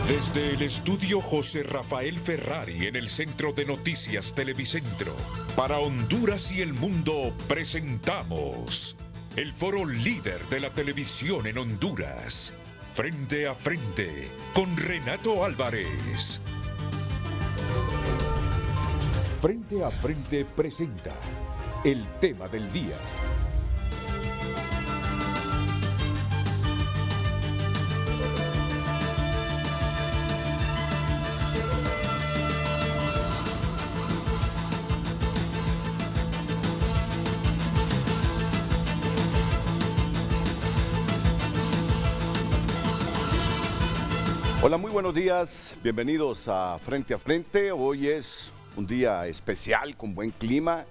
Desde el estudio José Rafael Ferrari en el Centro de Noticias Televicentro, para Honduras y el mundo presentamos el foro líder de la televisión en Honduras. Frente a frente con Renato Álvarez. Frente a frente presenta el tema del día. Hola, muy buenos días, bienvenidos a Frente a Frente. Hoy es un día especial con buen clima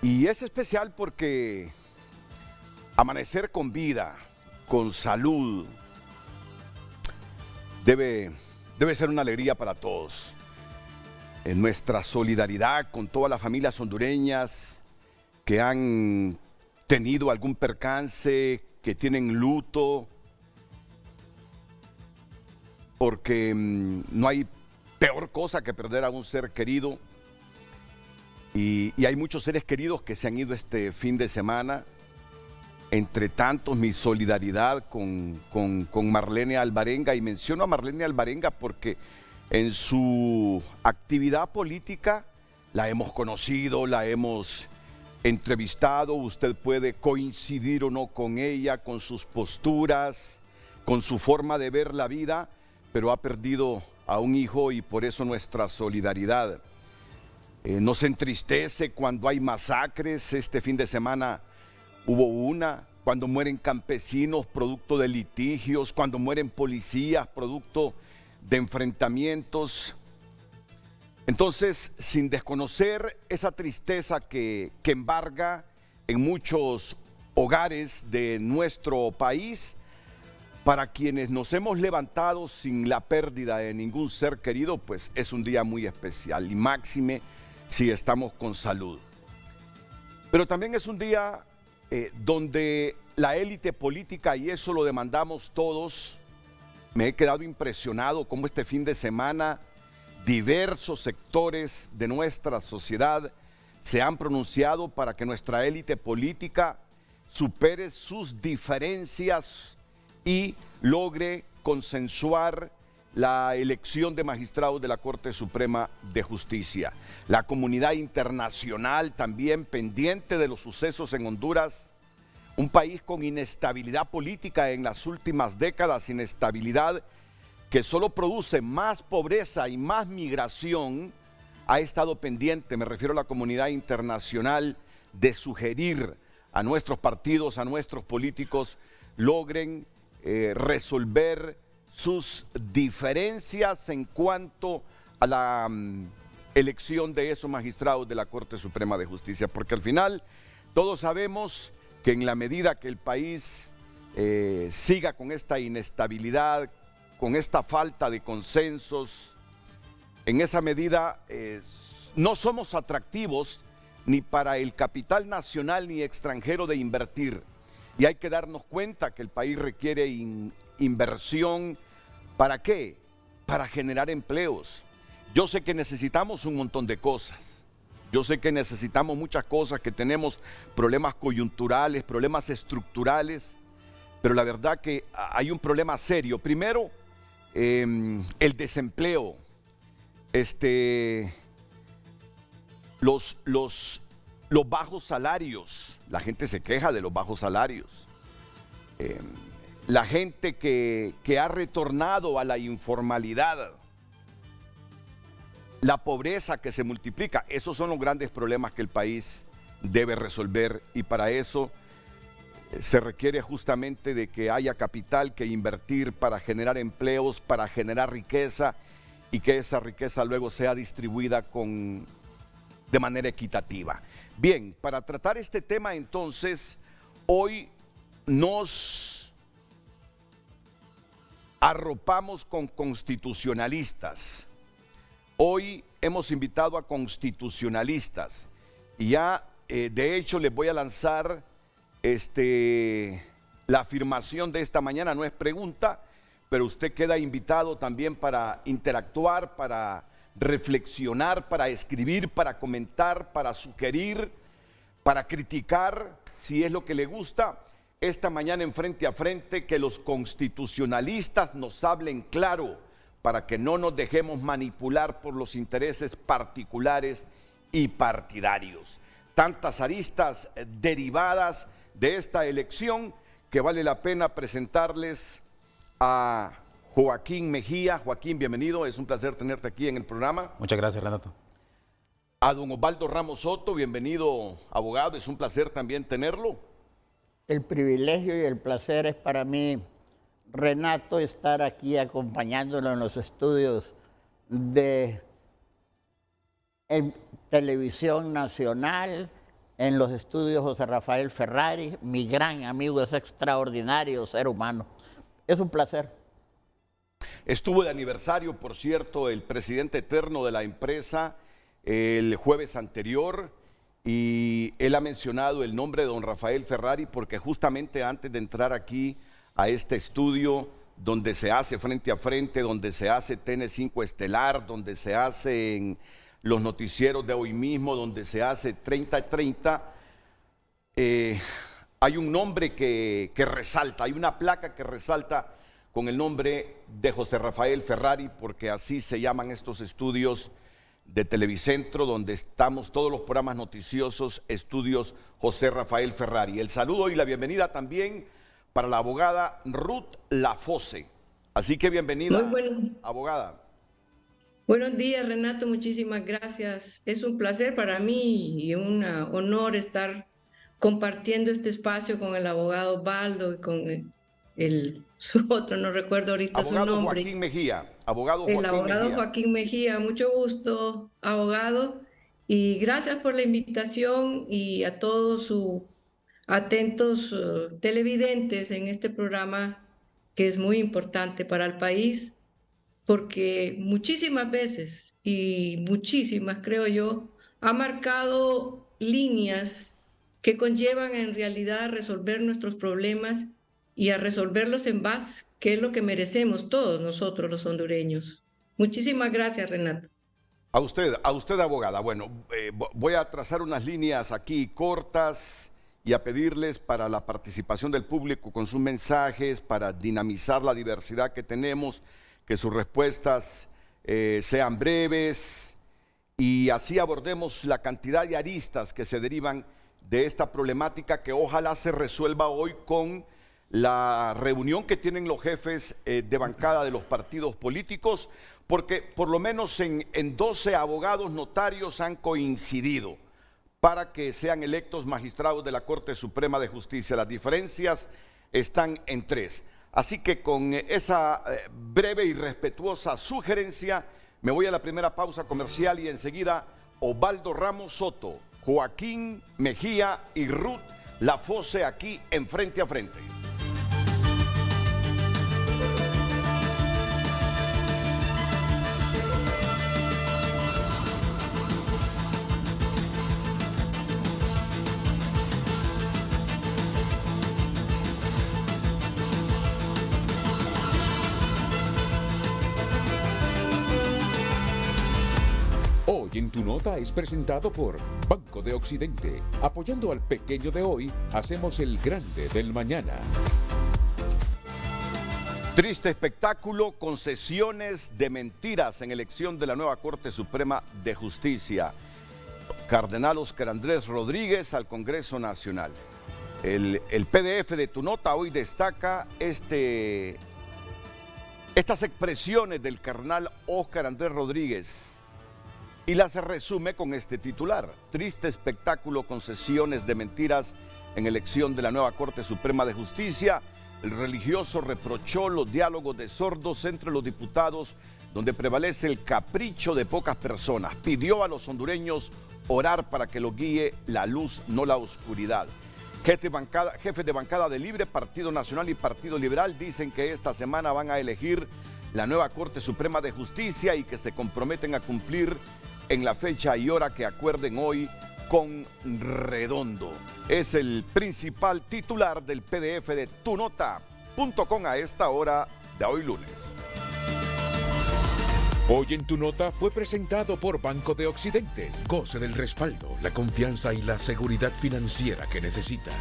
y es especial porque amanecer con vida, con salud, debe ser una alegría para todos. En nuestra solidaridad con todas las familias hondureñas que han tenido algún percance, que tienen luto, porque no hay peor cosa que perder a un ser querido. Y hay muchos seres queridos que se han ido este fin de semana. Entre tantos, mi solidaridad con Marlene Alvarenga. Y menciono a Marlene Alvarenga porque en su actividad política la hemos conocido, la hemos entrevistado. Usted puede coincidir o no con ella, con sus posturas, con su forma de ver la vida, pero ha perdido a un hijo y por eso nuestra solidaridad. Nos entristece cuando hay masacres. Este fin de semana hubo una, cuando mueren campesinos producto de litigios, cuando mueren policías producto de enfrentamientos. Entonces, sin desconocer esa tristeza que embarga en muchos hogares de nuestro país, para quienes nos hemos levantado sin la pérdida de ningún ser querido, pues es un día muy especial y máxime si estamos con salud. Pero también es un día donde la élite política, y eso lo demandamos todos, me he quedado impresionado cómo este fin de semana diversos sectores de nuestra sociedad se han pronunciado para que nuestra élite política supere sus diferencias y logre consensuar la elección de magistrados de la Corte Suprema de Justicia. La comunidad internacional también pendiente de los sucesos en Honduras, un país con inestabilidad política en las últimas décadas, inestabilidad que solo produce más pobreza y más migración, ha estado pendiente, me refiero a la comunidad internacional, de sugerir a nuestros partidos, a nuestros políticos, logren resolver sus diferencias en cuanto a la elección de esos magistrados de la Corte Suprema de Justicia, porque al final todos sabemos que en la medida que el país siga con esta inestabilidad, con esta falta de consensos, en esa medida no somos atractivos ni para el capital nacional ni extranjero de invertir. Y hay que darnos cuenta que el país requiere inversión. ¿Para qué? Para generar empleos. Yo sé que necesitamos un montón de cosas. Yo sé que necesitamos muchas cosas, que tenemos problemas coyunturales, problemas estructurales, pero la verdad que hay un problema serio. Primero, el desempleo. Los bajos salarios. La gente se queja de los bajos salarios. La gente que ha retornado a la informalidad. La pobreza que se multiplica. Esos son los grandes problemas que el país debe resolver, y para eso se requiere justamente de que haya capital que invertir para generar empleos, para generar riqueza, y que esa riqueza luego sea distribuida de manera equitativa. Bien, para tratar este tema entonces, hoy nos arropamos con constitucionalistas. Hoy hemos invitado a constitucionalistas y ya de hecho les voy a lanzar la afirmación de esta mañana. No es pregunta, pero usted queda invitado también para interactuar, para reflexionar, para escribir, para comentar, para sugerir, para criticar, si es lo que le gusta. Esta mañana en Frente a Frente, que los constitucionalistas nos hablen claro para que no nos dejemos manipular por los intereses particulares y partidarios. Tantas aristas derivadas de esta elección que vale la pena presentarles a Joaquín Mejía. Joaquín, bienvenido, es un placer tenerte aquí en el programa. Muchas gracias, Renato. A don Osvaldo Ramos Soto, bienvenido, abogado, es un placer también tenerlo. El privilegio y el placer es para mí, Renato, estar aquí acompañándolo en los estudios de Televisión Nacional, en los estudios José Rafael Ferrari, mi gran amigo, es extraordinario ser humano. Es un placer. Estuvo de aniversario, por cierto, el presidente eterno de la empresa el jueves anterior, y él ha mencionado el nombre de don Rafael Ferrari porque justamente antes de entrar aquí a este estudio donde se hace Frente a Frente, donde se hace TN5 Estelar, donde se hacen los noticieros de hoy mismo, donde se hace 30-30, hay un nombre que resalta, hay una placa que resalta con el nombre de José Rafael Ferrari, porque así se llaman estos estudios de Televicentro, donde estamos todos los programas noticiosos, estudios José Rafael Ferrari. El saludo y la bienvenida también para la abogada Ruth Lafose. Así que bienvenida, abogada. Buenos días, Renato, muchísimas gracias. Es un placer para mí y un honor estar compartiendo este espacio con el abogado Osvaldo y con su otro, no recuerdo ahorita su nombre. Abogado Joaquín Mejía. El abogado Joaquín Mejía. Mucho gusto, abogado, y gracias por la invitación y a todos sus atentos televidentes en este programa que es muy importante para el país, porque muchísimas veces, y muchísimas creo yo, ha marcado líneas que conllevan en realidad a resolver nuestros problemas y a resolverlos en paz, que es lo que merecemos todos nosotros los hondureños. Muchísimas gracias, Renato. A usted, abogada. Bueno, voy a trazar unas líneas aquí cortas y a pedirles para la participación del público con sus mensajes, para dinamizar la diversidad que tenemos, que sus respuestas sean breves y así abordemos la cantidad de aristas que se derivan de esta problemática, que ojalá se resuelva hoy con la reunión que tienen los jefes de bancada de los partidos políticos, porque por lo menos en 12 abogados notarios han coincidido para que sean electos magistrados de la Corte Suprema de Justicia. Las diferencias están en 3. Así que con esa breve y respetuosa sugerencia me voy a la primera pausa comercial y enseguida Osvaldo Ramos Soto, Joaquín Mejía y Ruth Lafose aquí en Frente a Frente. Hoy en Tu Nota es presentado por Banco de Occidente. Apoyando al pequeño de hoy, hacemos el grande del mañana. Triste espectáculo, concesiones de mentiras en elección de la nueva Corte Suprema de Justicia. Cardenal Óscar Andrés Rodríguez al Congreso Nacional. El PDF de Tu Nota hoy destaca estas expresiones del cardenal Óscar Andrés Rodríguez y las resume con este titular: triste espectáculo, concesiones de mentiras en elección de la nueva Corte Suprema de Justicia. El religioso reprochó los diálogos de sordos entre los diputados, donde prevalece el capricho de pocas personas. Pidió a los hondureños orar para que los guíe la luz, no la oscuridad. Jefes de bancada de Libre, Partido Nacional y Partido Liberal dicen que esta semana van a elegir la nueva Corte Suprema de Justicia y que se comprometen a cumplir en la fecha y hora que acuerden hoy con Redondo. Es el principal titular del PDF de tunota.com a esta hora de hoy lunes. Hoy en tu nota fue presentado por Banco de Occidente. Goce del respaldo, la confianza y la seguridad financiera que necesita.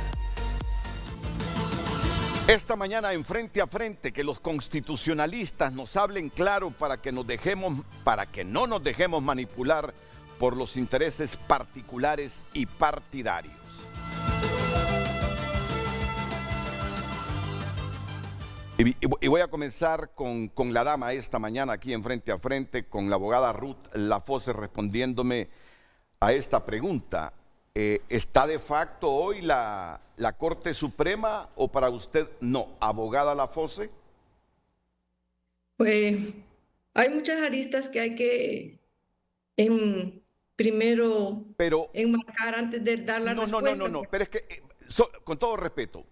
Esta mañana en Frente a Frente, que los constitucionalistas nos hablen claro para que no nos dejemos manipular por los intereses particulares y partidarios. Y voy a comenzar con la dama esta mañana aquí en Frente a Frente, con la abogada Ruth Lafose respondiéndome a esta pregunta. ¿Está de facto hoy la Corte Suprema o para usted no? Abogada Lafose. Pues hay muchas aristas que hay que primero enmarcar antes de dar la respuesta. No, pero es que, con todo respeto,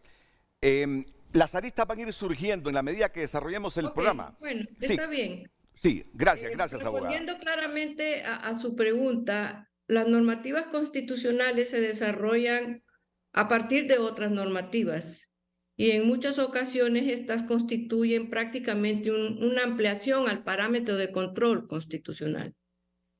las aristas van a ir surgiendo en la medida que desarrollemos el programa. Bueno, está bien. Sí, gracias, abogada. Respondiendo claramente a su pregunta, las normativas constitucionales se desarrollan a partir de otras normativas y en muchas ocasiones estas constituyen prácticamente una ampliación al parámetro de control constitucional.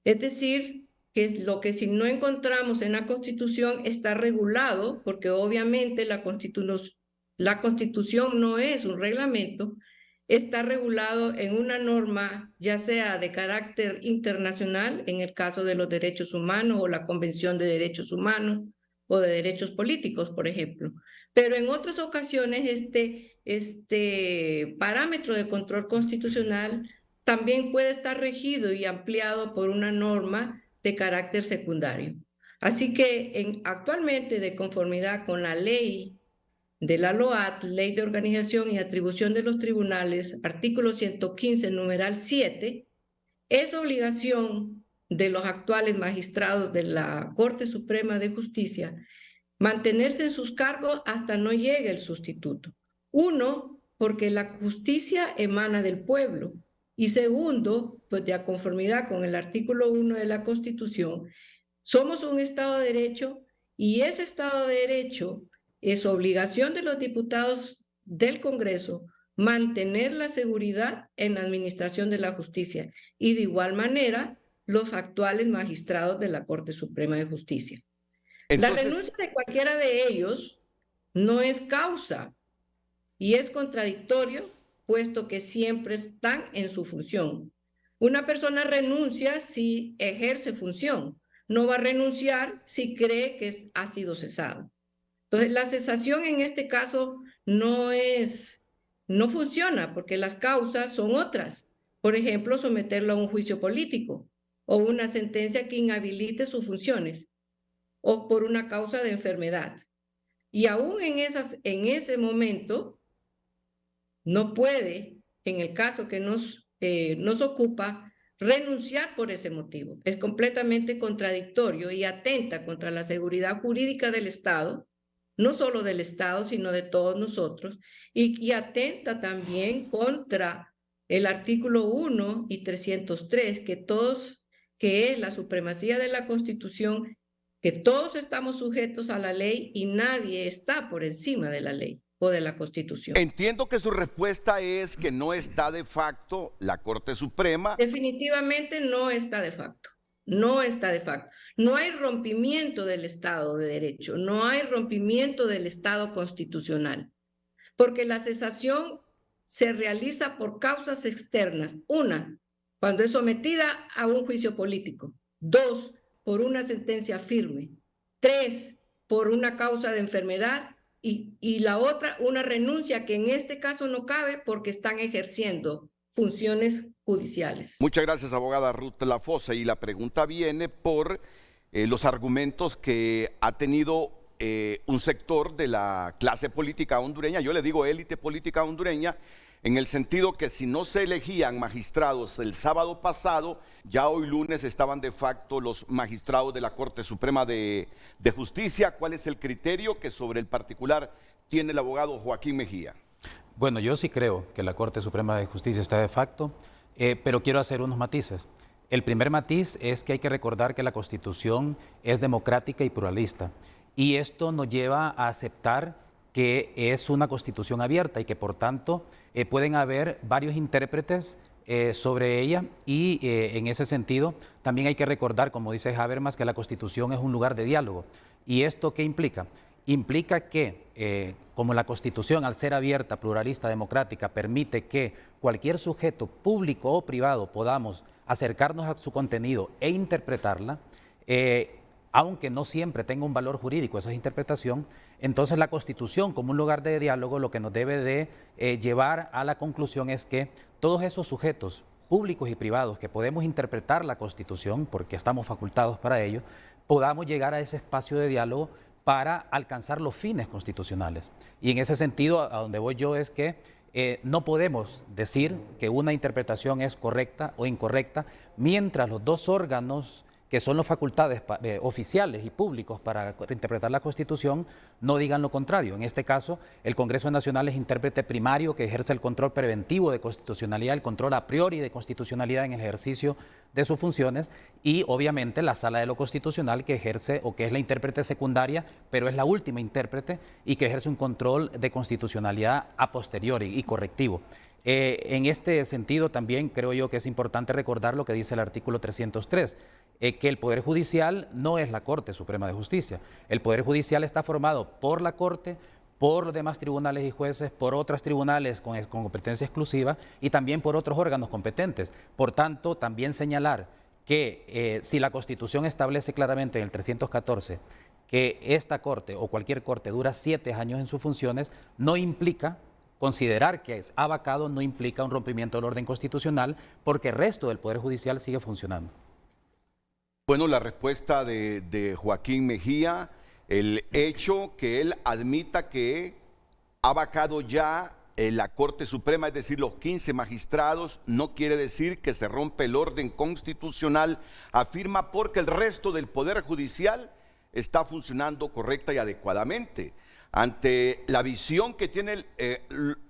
Es decir, que lo que si no encontramos en la Constitución está regulado, porque obviamente la Constitución no es un reglamento, está regulado en una norma, ya sea de carácter internacional, en el caso de los derechos humanos o la Convención de Derechos Humanos o de Derechos Políticos, por ejemplo. Pero en otras ocasiones este parámetro de control constitucional también puede estar regido y ampliado por una norma de carácter secundario. Así que actualmente, de conformidad con la ley de la LOAT, Ley de Organización y Atribución de los Tribunales, artículo 115, numeral 7, es obligación de los actuales magistrados de la Corte Suprema de Justicia mantenerse en sus cargos hasta no llegue el sustituto. Uno, porque la justicia emana del pueblo. Y segundo, pues de conformidad con el artículo 1 de la Constitución, somos un Estado de Derecho y ese Estado de Derecho es obligación de los diputados del Congreso mantener la seguridad en la administración de la justicia y de igual manera los actuales magistrados de la Corte Suprema de Justicia. Entonces, la renuncia de cualquiera de ellos no es causa y es contradictorio, puesto que siempre están en su función. Una persona renuncia si ejerce función, no va a renunciar si cree que ha sido cesado. Entonces, la cesación en este caso no funciona porque las causas son otras. Por ejemplo, someterlo a un juicio político o una sentencia que inhabilite sus funciones o por una causa de enfermedad. Y aún en ese momento no puede, en el caso que nos ocupa, renunciar por ese motivo. Es completamente contradictorio y atenta contra la seguridad jurídica del Estado, no solo del Estado, sino de todos nosotros, y atenta también contra el artículo 1 y 303, que es la supremacía de la Constitución, que todos estamos sujetos a la ley y nadie está por encima de la ley o de la Constitución. Entiendo que su respuesta es que no está de facto la Corte Suprema. Definitivamente no está de facto. No está de facto. No hay rompimiento del Estado de Derecho, no hay rompimiento del Estado constitucional, porque la cesación se realiza por causas externas. Una, cuando es sometida a un juicio político. Dos, por una sentencia firme. Tres, por una causa de enfermedad. Y la otra, una renuncia que en este caso no cabe porque están ejerciendo funciones judiciales. Muchas gracias, abogada Ruth Lafose. Y la pregunta viene por los argumentos que ha tenido un sector de la clase política hondureña, yo le digo élite política hondureña, en el sentido que si no se elegían magistrados el sábado pasado, ya hoy lunes estaban de facto los magistrados de la Corte Suprema de Justicia. ¿Cuál es el criterio que sobre el particular tiene el abogado Joaquín Mejía? Bueno, yo sí creo que la Corte Suprema de Justicia está de facto, pero quiero hacer unos matices. El primer matiz es que hay que recordar que la Constitución es democrática y pluralista, y esto nos lleva a aceptar que es una constitución abierta y que por tanto pueden haber varios intérpretes sobre ella y en ese sentido también hay que recordar, como dice Habermas, que la Constitución es un lugar de diálogo. ¿Y esto qué implica? Implica que, como la Constitución, al ser abierta, pluralista, democrática, permite que cualquier sujeto público o privado podamos acercarnos a su contenido e interpretarla, aunque no siempre tenga un valor jurídico esa interpretación, entonces la Constitución como un lugar de diálogo lo que nos debe de llevar a la conclusión es que todos esos sujetos públicos y privados que podemos interpretar la Constitución, porque estamos facultados para ello, podamos llegar a ese espacio de diálogo para alcanzar los fines constitucionales. Y en ese sentido, a donde voy yo es que no podemos decir que una interpretación es correcta o incorrecta mientras los dos órganos que son las facultades oficiales y públicos para interpretar la Constitución, no digan lo contrario. En este caso, el Congreso Nacional es intérprete primario que ejerce el control preventivo de constitucionalidad, el control a priori de constitucionalidad en el ejercicio de sus funciones, y obviamente la Sala de lo Constitucional que ejerce o que es la intérprete secundaria, pero es la última intérprete y que ejerce un control de constitucionalidad a posteriori y correctivo. En este sentido también creo yo que es importante recordar lo que dice el artículo 303, que el Poder Judicial no es la Corte Suprema de Justicia. El Poder Judicial está formado por la Corte, por los demás tribunales y jueces, por otros tribunales con competencia exclusiva y también por otros órganos competentes. Por tanto, también señalar que si la Constitución establece claramente en el 314 que esta Corte o cualquier Corte dura 7 años en sus funciones, no implica considerar que es abacado, no implica un rompimiento del orden constitucional porque el resto del Poder Judicial sigue funcionando. Bueno, la respuesta de Joaquín Mejía, el hecho que él admita que ha vacado ya la Corte Suprema, es decir, los 15 magistrados, no quiere decir que se rompe el orden constitucional, afirma, porque el resto del Poder Judicial está funcionando correcta y adecuadamente. Ante la visión que tiene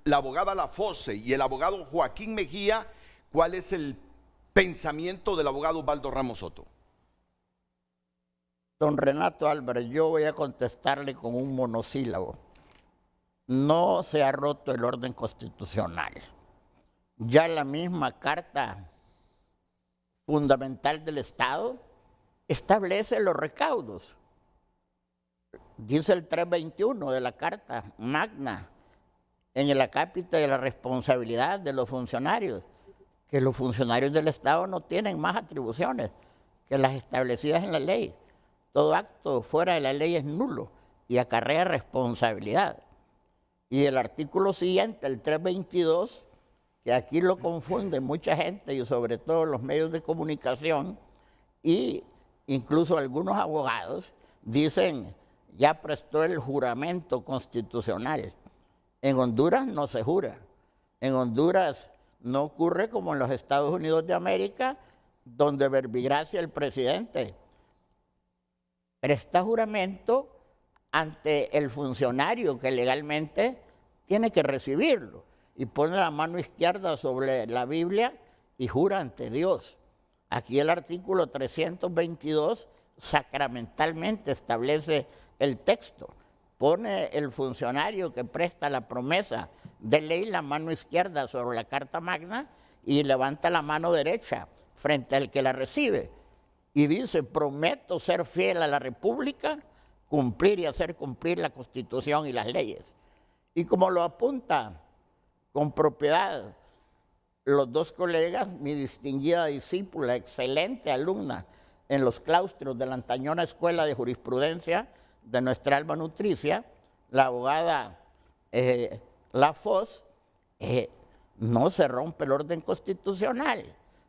la abogada Lafosse y el abogado Joaquín Mejía, ¿cuál es el pensamiento del abogado Osvaldo Ramos Soto? Don Renato Álvarez, yo voy a contestarle con un monosílabo. No se ha roto el orden constitucional. Ya la misma Carta Fundamental del Estado establece los recaudos. Dice el 321 de la Carta Magna, en el acápite de la responsabilidad de los funcionarios, que los funcionarios del Estado no tienen más atribuciones que las establecidas en la ley. Todo acto fuera de la ley es nulo y acarrea responsabilidad. Y el artículo siguiente, el 322, que aquí lo confunde mucha gente y sobre todo los medios de comunicación e incluso algunos abogados, dicen, ya prestó el juramento constitucional. En Honduras no se jura. En Honduras no ocurre como en los Estados Unidos de América, donde verbigracia el presidente presta juramento ante el funcionario que legalmente tiene que recibirlo y pone la mano izquierda sobre la Biblia y jura ante Dios. Aquí el artículo 322 sacramentalmente establece el texto. Pone el funcionario que presta la promesa de ley la mano izquierda sobre la Carta Magna y levanta la mano derecha frente al que la recibe. Y dice, prometo ser fiel a la República, cumplir y hacer cumplir la Constitución y las leyes. Y como lo apunta con propiedad los dos colegas, mi distinguida discípula, excelente alumna en los claustros de la antañona Escuela de Jurisprudencia de nuestra alma nutricia, la abogada Lafosse, no se rompe el orden constitucional.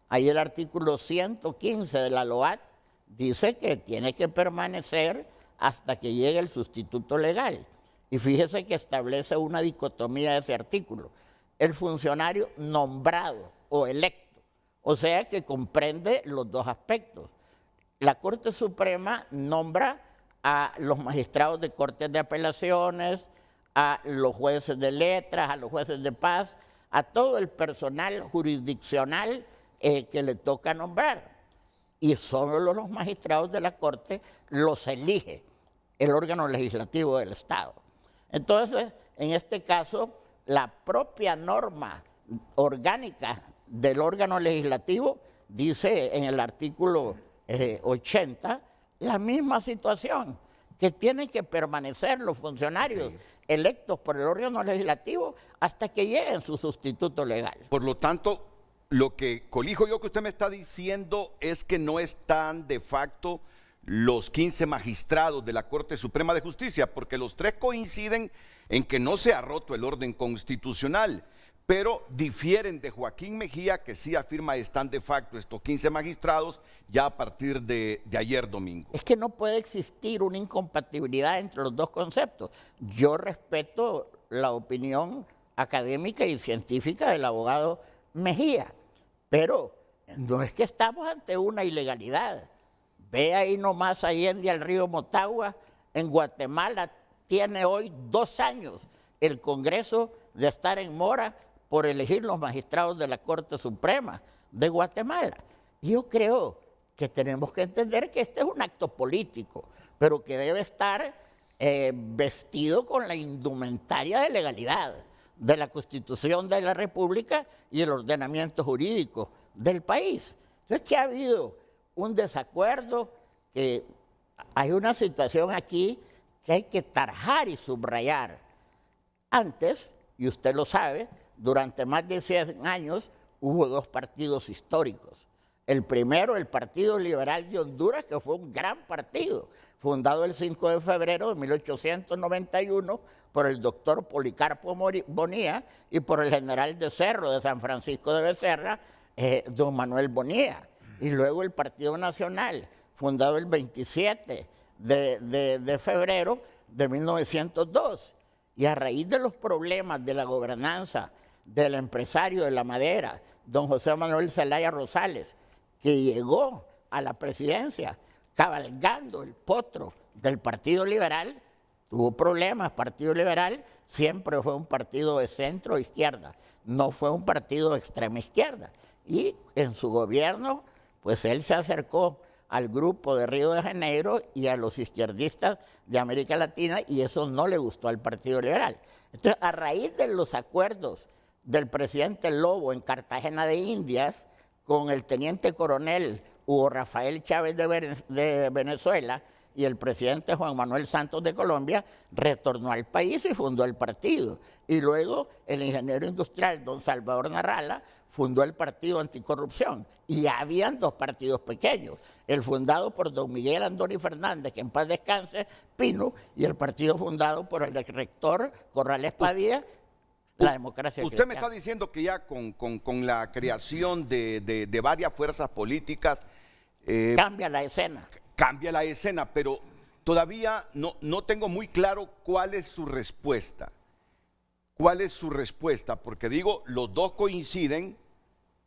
Ahí el artículo 115 de la LOAT dice que tiene que permanecer hasta que llegue el sustituto legal. Y fíjese que establece una dicotomía de ese artículo. El funcionario nombrado o electo, o sea que comprende los dos aspectos. La Corte Suprema nombra a los magistrados de cortes de apelaciones, a los jueces de letras, a los jueces de paz, a todo el personal jurisdiccional que le toca nombrar. Y solo los magistrados de la Corte los elige el órgano legislativo del Estado. Entonces, en este caso, la propia norma orgánica del órgano legislativo dice en el artículo 80 la misma situación, que tienen que permanecer los funcionarios electos por el órgano legislativo hasta que lleguen su sustituto legal. Por lo tanto, lo que colijo yo que usted me está diciendo es que no están de facto los 15 magistrados de la Corte Suprema de Justicia, porque los tres coinciden en que no se ha roto el orden constitucional, pero difieren de Joaquín Mejía, que sí afirma están de facto estos 15 magistrados ya a partir de ayer domingo. Es que no puede existir una incompatibilidad entre los dos conceptos. Yo respeto la opinión académica y científica del abogado Mejía, pero no es que estamos ante una ilegalidad. Ve ahí nomás Allende al río Motagua, en Guatemala tiene hoy 2 años el Congreso de estar en mora por elegir los magistrados de la Corte Suprema de Guatemala. Yo creo que tenemos que entender que este es un acto político, pero que debe estar vestido con la indumentaria de legalidad de la Constitución de la República y el ordenamiento jurídico del país. Entonces, que ha habido un desacuerdo, que hay una situación aquí que hay que tarjar y subrayar. Antes, y usted lo sabe, durante más de 100 años hubo 2 partidos históricos. El primero, el Partido Liberal de Honduras, que fue un gran partido, fundado el 5 de febrero de 1891 por el doctor Policarpo Bonilla y por el general de Cerro de San Francisco de Becerra, don Manuel Bonilla. Y luego el Partido Nacional, fundado el 27 de febrero de 1902. Y a raíz de los problemas de la gobernanza del empresario de la madera, don José Manuel Zelaya Rosales, que llegó a la presidencia cabalgando el potro del Partido Liberal, tuvo problemas. Partido Liberal siempre fue un partido de centro izquierda, no fue un partido de extrema izquierda. Y en su gobierno, pues él se acercó al grupo de Río de Janeiro y a los izquierdistas de América Latina, y eso no le gustó al Partido Liberal. Entonces, a raíz de los acuerdos del presidente Lobo en Cartagena de Indias con el teniente coronel Hugo Rafael Chávez de Venezuela y el presidente Juan Manuel Santos de Colombia, retornó al país y fundó el partido. Y luego el ingeniero industrial don Salvador Narrala fundó el Partido Anticorrupción. Y ya habían 2 partidos pequeños, el fundado por don Miguel Andoni Fernández, que en paz descanse, Pino, y el partido fundado por el rector Corrales Padilla, la Democracia Usted Cristiana. me está diciendo que ya con la creación de varias fuerzas políticas Cambia la escena. cambia la escena, pero todavía no tengo muy claro cuál es su respuesta. ¿Cuál es su respuesta? Porque digo, los dos coinciden,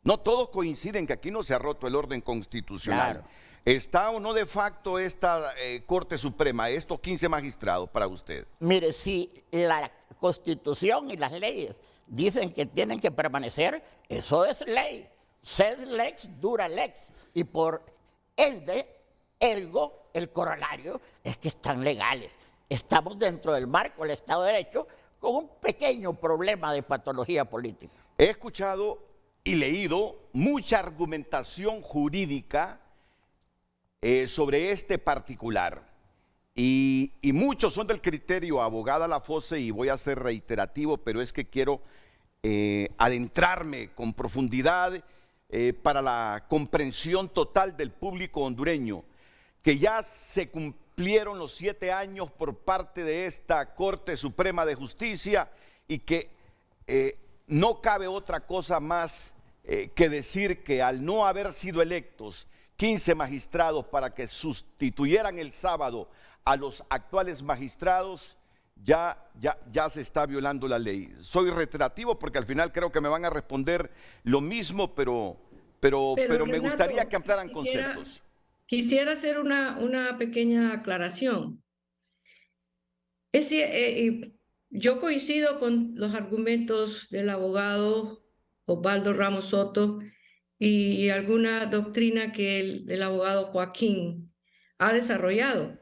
no todos coinciden que aquí no se ha roto el orden constitucional. Claro. ¿Está o no de facto esta Corte Suprema, estos 15 magistrados para usted? Mire, si la Constitución y las leyes dicen que tienen que permanecer, eso es ley. Sed lex, dura lex. Y por ende, ergo, el corolario es que están legales. Estamos dentro del marco del Estado de Derecho con un pequeño problema de patología política. He escuchado y leído mucha argumentación jurídica sobre este particular. Y muchos son del criterio, abogada Lafosse, y voy a ser reiterativo, pero es que quiero adentrarme con profundidad para la comprensión total del público hondureño, que ya se cumplieron los 7 años por parte de esta Corte Suprema de Justicia y que no cabe otra cosa más que decir que al no haber sido electos 15 magistrados para que sustituyeran el sábado a los actuales magistrados, ya se está violando la ley. Soy reiterativo porque al final creo que me van a responder lo mismo, pero me Renato, gustaría que ampliaran conceptos. Quisiera hacer una pequeña aclaración. Yo coincido con los argumentos del abogado Osvaldo Ramos Soto y alguna doctrina que el abogado Joaquín ha desarrollado.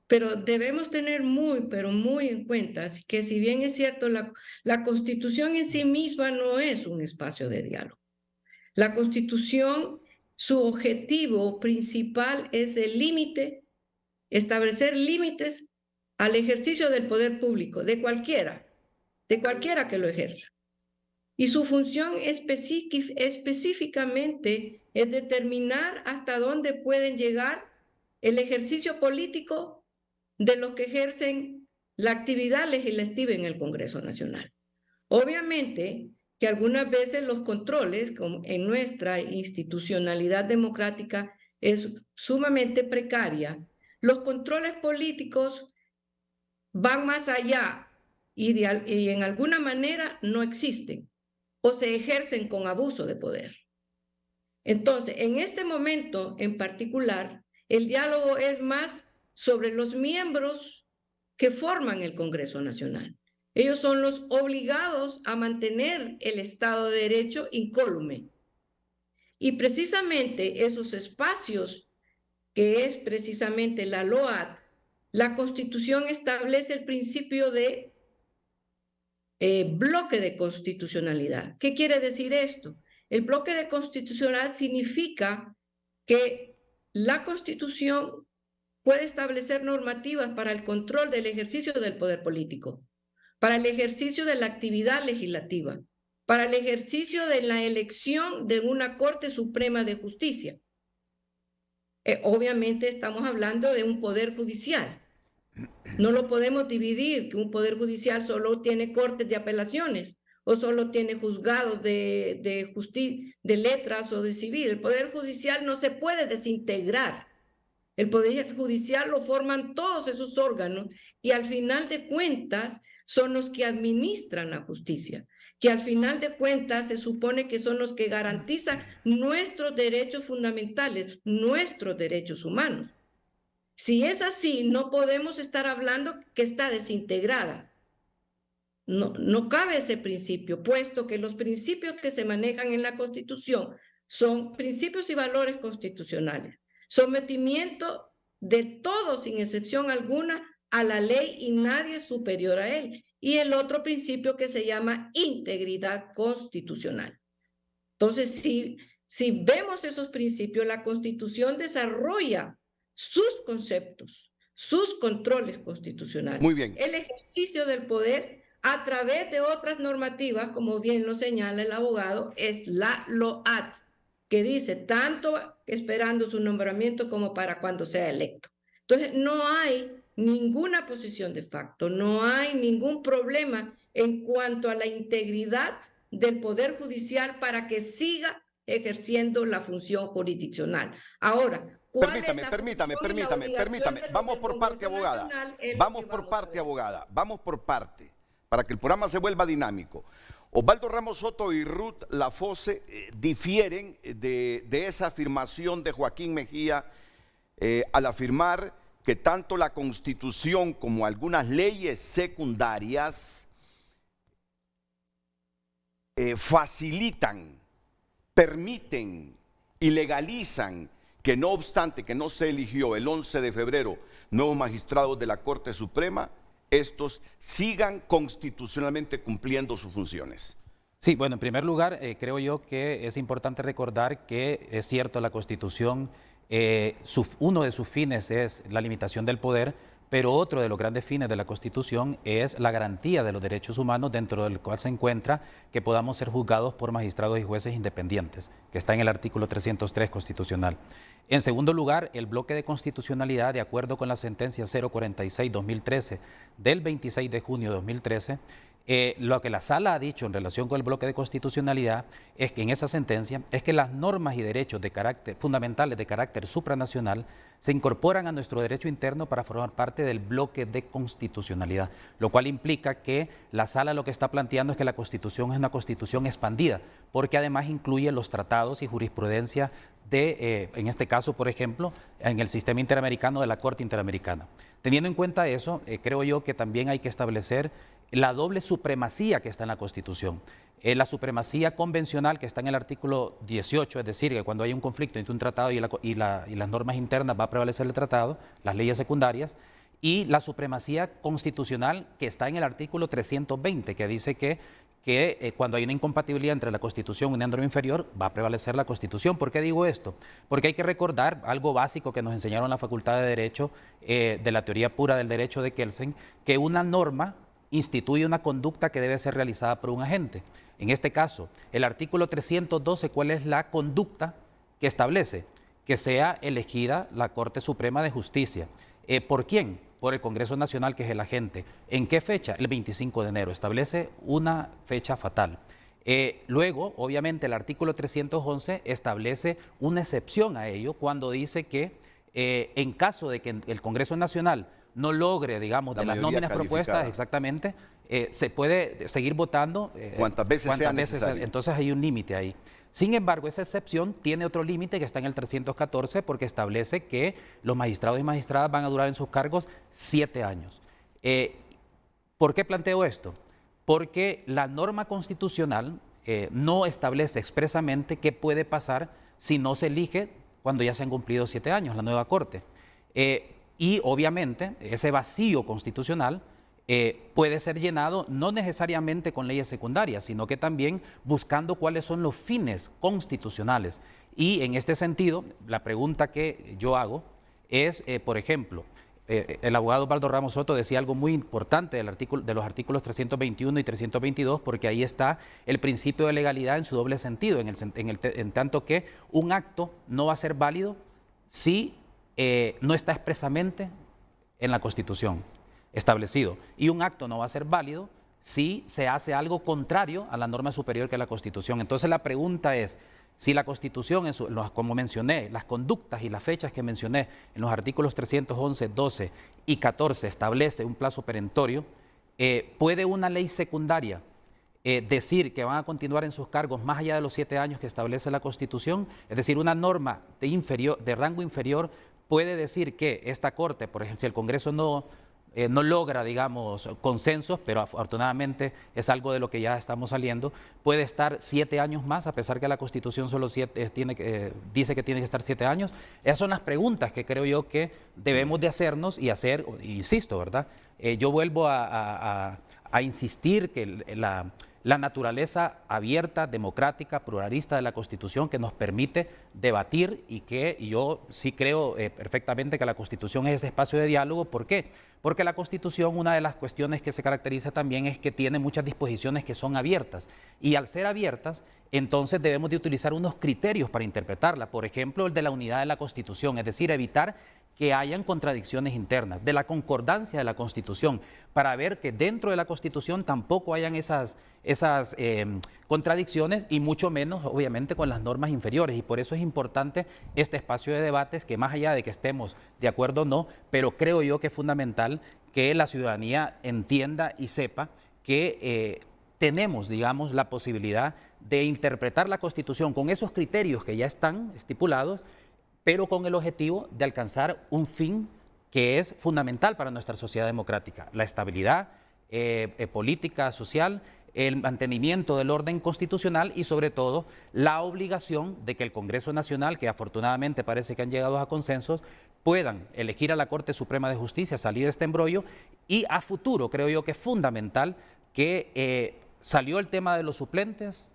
pero debemos tener pero muy en cuenta que si bien es cierto, la Constitución en sí misma no es un espacio de diálogo. La Constitución, su objetivo principal es el límite, establecer límites al ejercicio del poder público, de cualquiera que lo ejerza. Y su función específicamente es determinar hasta dónde pueden llegar el ejercicio político de los que ejercen la actividad legislativa en el Congreso Nacional. Obviamente que algunas veces los controles, como en nuestra institucionalidad democrática, es sumamente precaria. Los controles políticos van más allá y en alguna manera no existen o se ejercen con abuso de poder. Entonces, en este momento en particular, el diálogo es más sobre los miembros que forman el Congreso Nacional. Ellos son los obligados a mantener el Estado de Derecho incólume. Y precisamente esos espacios, que es precisamente la LOAT, la Constitución establece el principio de bloque de constitucionalidad. ¿Qué quiere decir esto? El bloque de constitucional significa que la Constitución puede establecer normativas para el control del ejercicio del poder político, para el ejercicio de la actividad legislativa, para el ejercicio de la elección de una Corte Suprema de Justicia. Obviamente estamos hablando de un poder judicial. No lo podemos dividir, que un poder judicial solo tiene cortes de apelaciones o solo tiene juzgados de letras o de civil. El poder judicial no se puede desintegrar. El poder judicial lo forman todos esos órganos y al final de cuentas son los que administran la justicia, que al final de cuentas se supone que son los que garantizan nuestros derechos fundamentales, nuestros derechos humanos. Si es así, no podemos estar hablando que está desintegrada. No cabe ese principio, puesto que los principios que se manejan en la Constitución son principios y valores constitucionales. Sometimiento de todos, sin excepción alguna, a la ley y nadie es superior a él. Y el otro principio que se llama integridad constitucional. Entonces, si vemos esos principios, la Constitución desarrolla sus conceptos, sus controles constitucionales. Muy bien. El ejercicio del poder a través de otras normativas, como bien lo señala el abogado, es la LOAT, que dice tanto esperando su nombramiento como para cuando sea electo. Entonces, no hay ninguna posición de facto, no hay ningún problema en cuanto a la integridad del Poder Judicial para que siga ejerciendo la función jurisdiccional. Ahora, permítame. Vamos por parte, abogada. Vamos por parte, para que el programa se vuelva dinámico. Osvaldo Ramos Soto y Ruth Lafosse difieren de esa afirmación de Joaquín Mejía al afirmar que tanto la Constitución como algunas leyes secundarias facilitan, permiten y legalizan que no obstante que no se eligió el 11 de febrero nuevos magistrados de la Corte Suprema, estos sigan constitucionalmente cumpliendo sus funciones. Sí, bueno, en primer lugar, creo yo que es importante recordar que es cierto, la Constitución, uno de sus fines es la limitación del poder, pero otro de los grandes fines de la Constitución es la garantía de los derechos humanos, dentro del cual se encuentra que podamos ser juzgados por magistrados y jueces independientes, que está en el artículo 303 constitucional. En segundo lugar, el bloque de constitucionalidad, de acuerdo con la sentencia 046-2013 del 26 de junio de 2013, lo que la Sala ha dicho en relación con el bloque de constitucionalidad es que en esa sentencia es que las normas y derechos fundamentales de carácter supranacional se incorporan a nuestro derecho interno para formar parte del bloque de constitucionalidad, lo cual implica que la Sala lo que está planteando es que la Constitución es una Constitución expandida, porque además incluye los tratados y jurisprudencia en este caso, por ejemplo, en el sistema interamericano de la Corte Interamericana. Teniendo en cuenta eso, creo yo que también hay que establecer la doble supremacía que está en la Constitución. La supremacía convencional que está en el artículo 18, es decir, que cuando hay un conflicto entre un tratado y las normas internas va a prevalecer el tratado, las leyes secundarias, y la supremacía constitucional que está en el artículo 320, que dice que cuando hay una incompatibilidad entre la Constitución y una norma inferior, va a prevalecer la Constitución. ¿Por qué digo esto? Porque hay que recordar algo básico que nos enseñaron en la Facultad de Derecho, de la teoría pura del derecho de Kelsen, que una norma instituye una conducta que debe ser realizada por un agente. En este caso, el artículo 312, ¿cuál es la conducta que establece? Que sea elegida la Corte Suprema de Justicia. ¿Por quién? Por el Congreso Nacional, que es el agente. ¿En qué fecha? El 25 de enero. Establece una fecha fatal. Luego, obviamente, el artículo 311 establece una excepción a ello cuando dice que en caso de que el Congreso Nacional no logre, digamos, de las nóminas propuestas, exactamente, se puede seguir votando cuantas veces sea necesario. Entonces hay un límite ahí. Sin embargo, esa excepción tiene otro límite que está en el 314 porque establece que los magistrados y magistradas van a durar en sus cargos 7 años. ¿Por qué planteo esto? Porque la norma constitucional no establece expresamente qué puede pasar si no se elige cuando ya se han cumplido 7 años, la nueva Corte. Y obviamente ese vacío constitucional puede ser llenado no necesariamente con leyes secundarias, sino que también buscando cuáles son los fines constitucionales. Y en este sentido, la pregunta que yo hago es, por ejemplo, el abogado Osvaldo Ramos Soto decía algo muy importante de los artículos 321 y 322, porque ahí está el principio de legalidad en su doble sentido, en tanto que un acto no va a ser válido si no está expresamente en la Constitución establecido. Y un acto no va a ser válido si se hace algo contrario a la norma superior que es la Constitución. Entonces la pregunta es, si la Constitución, como mencioné, las conductas y las fechas que mencioné en los artículos 311, 12 y 14 establece un plazo perentorio, ¿puede una ley secundaria decir que van a continuar en sus cargos más allá de los 7 años que establece la Constitución? Es decir, una norma de rango inferior puede decir que esta Corte, por ejemplo, si el Congreso no logra, digamos, consensos, pero afortunadamente es algo de lo que ya estamos saliendo, puede estar 7 años más, a pesar que la Constitución solo dice que tiene que estar 7 años. Esas son las preguntas que creo yo que debemos de hacernos y hacer, insisto, ¿verdad? Yo vuelvo a insistir que la naturaleza abierta, democrática, pluralista de la Constitución que nos permite debatir y yo sí creo perfectamente que la Constitución es ese espacio de diálogo. ¿Por qué? Porque la Constitución, una de las cuestiones que se caracteriza también es que tiene muchas disposiciones que son abiertas y al ser abiertas, entonces debemos de utilizar unos criterios para interpretarla. Por ejemplo, el de la unidad de la Constitución, es decir, evitar que hayan contradicciones internas, de la concordancia de la Constitución, para ver que dentro de la Constitución tampoco hayan esas contradicciones y mucho menos, obviamente, con las normas inferiores. Y por eso es importante este espacio de debates que más allá de que estemos de acuerdo o no, pero creo yo que es fundamental que la ciudadanía entienda y sepa que tenemos, digamos, la posibilidad de interpretar la Constitución con esos criterios que ya están estipulados, pero con el objetivo de alcanzar un fin que es fundamental para nuestra sociedad democrática: la estabilidad política, social, el mantenimiento del orden constitucional y sobre todo la obligación de que el Congreso Nacional, que afortunadamente parece que han llegado a consensos, puedan elegir a la Corte Suprema de Justicia, salir de este embrollo. Y a futuro creo yo que es fundamental que salió el tema de los suplentes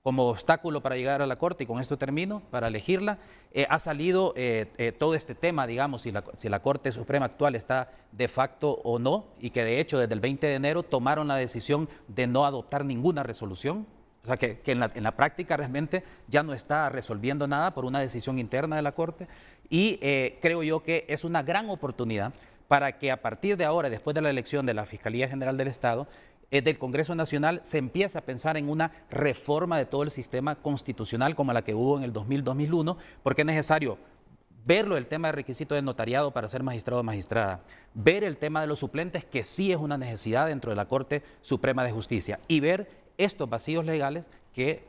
como obstáculo para llegar a la Corte, y con esto termino, para elegirla. Ha salido todo este tema, digamos, si la Corte Suprema actual está de facto o no, y que de hecho desde el 20 de enero tomaron la decisión de no adoptar ninguna resolución. O sea, que en la práctica realmente ya no está resolviendo nada por una decisión interna de la Corte. Y creo yo que es una gran oportunidad para que a partir de ahora, después de la elección de la Fiscalía General del Estado, del Congreso Nacional, se empieza a pensar en una reforma de todo el sistema constitucional como la que hubo en el 2000-2001, porque es necesario verlo el tema de requisito de notariado para ser magistrado o magistrada, ver el tema de los suplentes, que sí es una necesidad dentro de la Corte Suprema de Justicia, y ver estos vacíos legales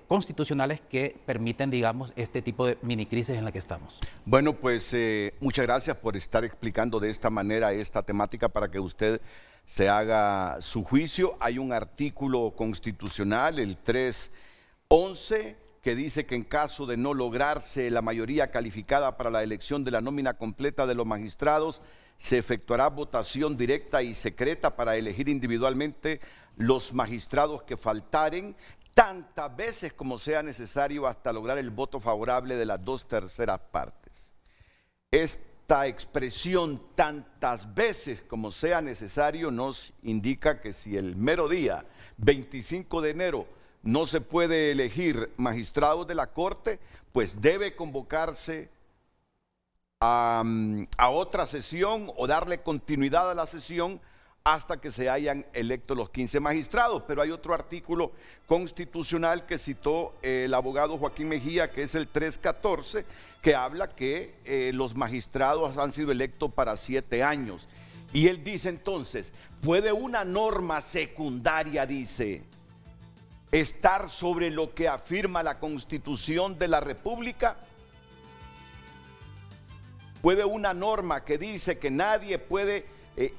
constitucionales que permiten, digamos, este tipo de minicrisis en la que estamos. Bueno, pues muchas gracias por estar explicando de esta manera esta temática para que usted se haga su juicio. Hay un artículo constitucional, el 311, que dice que en caso de no lograrse la mayoría calificada para la elección de la nómina completa de los magistrados, se efectuará votación directa y secreta para elegir individualmente los magistrados que faltaren, tantas veces como sea necesario hasta lograr el voto favorable de las 2/3 partes. Esta expresión, tantas veces como sea necesario, nos indica que si el mero día 25 de enero no se puede elegir magistrados de la Corte, pues debe convocarse a otra sesión o darle continuidad a la sesión hasta que se hayan electo los 15 magistrados. Pero hay otro artículo constitucional que citó el abogado Joaquín Mejía, que es el 314, que habla que los magistrados han sido electos para 7 años. Y él dice entonces, ¿puede una norma secundaria, dice, estar sobre lo que afirma la Constitución de la República? ¿Puede una norma que dice que nadie puede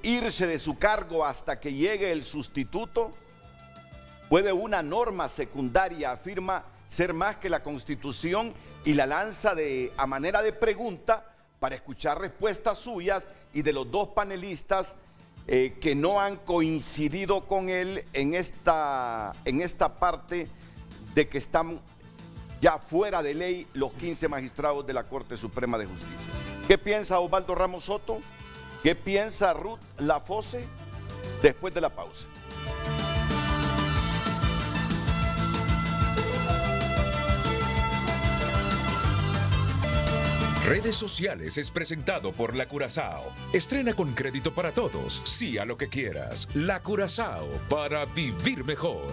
irse de su cargo hasta que llegue el sustituto? ¿Puede una norma secundaria afirma ser más que la Constitución? Y la lanza a manera de pregunta para escuchar respuestas suyas y de los dos panelistas que no han coincidido con él en esta parte de que están ya fuera de ley los 15 magistrados de la Corte Suprema de Justicia. ¿Qué piensa Osvaldo Ramos Soto? ¿Qué piensa Ruth Lafose? Después de la pausa. Redes Sociales es presentado por La Curazao. Estrena con crédito para todos. Sí a lo que quieras. La Curazao, para vivir mejor.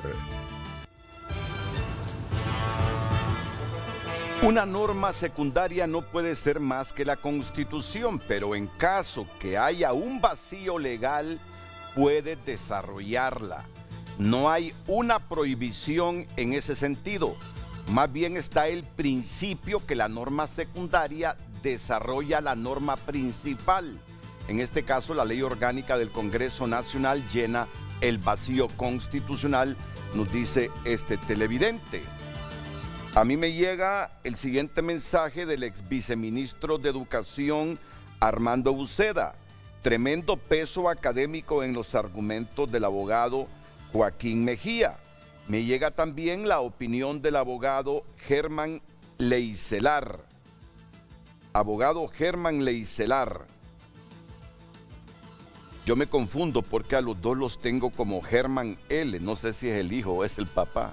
Una norma secundaria no puede ser más que la Constitución, pero en caso que haya un vacío legal, puede desarrollarla. No hay una prohibición en ese sentido. Más bien está el principio que la norma secundaria desarrolla la norma principal. En este caso, la ley orgánica del Congreso Nacional llena el vacío constitucional, nos dice este televidente. A mí me llega el siguiente mensaje del ex viceministro de Educación, Armando Uceda. Tremendo peso académico en los argumentos del abogado Joaquín Mejía. Me llega también la opinión del abogado Germán Leicelar. Abogado Germán Leicelar. Yo me confundo porque a los dos los tengo como Germán L. No sé si es el hijo o es el papá.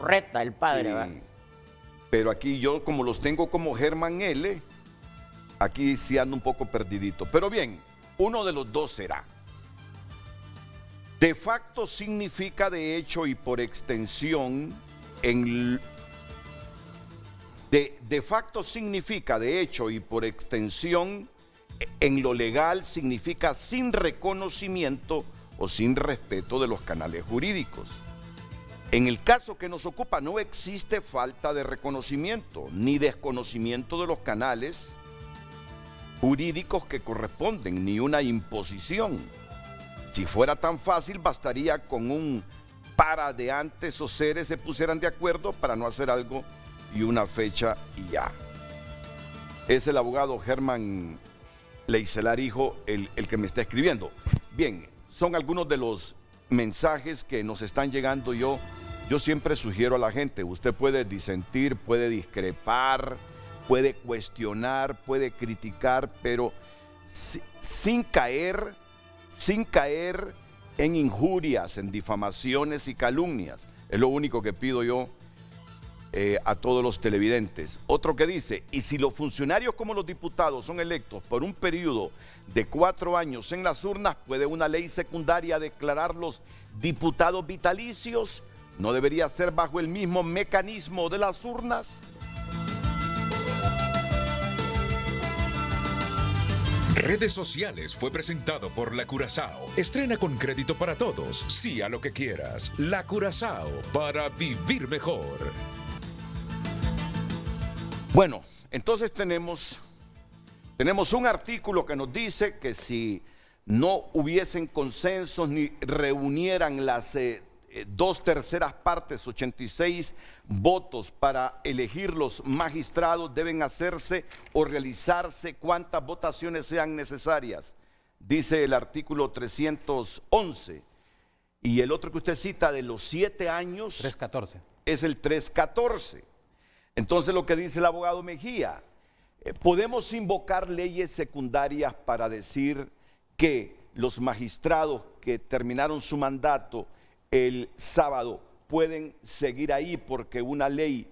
Reta, el padre, Sí, ¿verdad? pero aquí yo como los tengo como Germán L., aquí sí ando un poco perdidito. Pero bien, uno de los dos será. De facto significa de hecho y por extensión de facto significa de hecho y por extensión en lo legal significa sin reconocimiento o sin respeto de los canales jurídicos. En el caso que nos ocupa no existe falta de reconocimiento ni desconocimiento de los canales jurídicos que corresponden, ni una imposición. Si fuera tan fácil, bastaría con un para de antes o seres se pusieran de acuerdo para no hacer algo y una fecha y ya. Es el abogado Germán Leicelar, hijo, el que me está escribiendo. Bien, son algunos de los mensajes que nos están llegando. Yo siempre sugiero a la gente, usted puede disentir, puede discrepar, puede cuestionar, puede criticar, pero sin caer en injurias, en difamaciones y calumnias. Es lo único que pido yo a todos los televidentes. Otro que dice, y si los funcionarios como los diputados son electos por un periodo de 4 años en las urnas, ¿puede una ley secundaria declararlos diputados vitalicios? ¿No debería ser bajo el mismo mecanismo de las urnas? Redes Sociales fue presentado por La Curazao. Estrena con crédito para todos. Sí a lo que quieras. La Curazao, para vivir mejor. Bueno, entonces tenemos un artículo que nos dice que si no hubiesen consensos ni reunieran 2/3 partes, 86 votos para elegir los magistrados, deben hacerse o realizarse cuantas votaciones sean necesarias, dice el artículo 311. Y el otro que usted cita de los 7 años 314. es el 314. Entonces lo que dice el abogado Mejía, podemos invocar leyes secundarias para decir que los magistrados que terminaron su mandato el sábado pueden seguir ahí porque una ley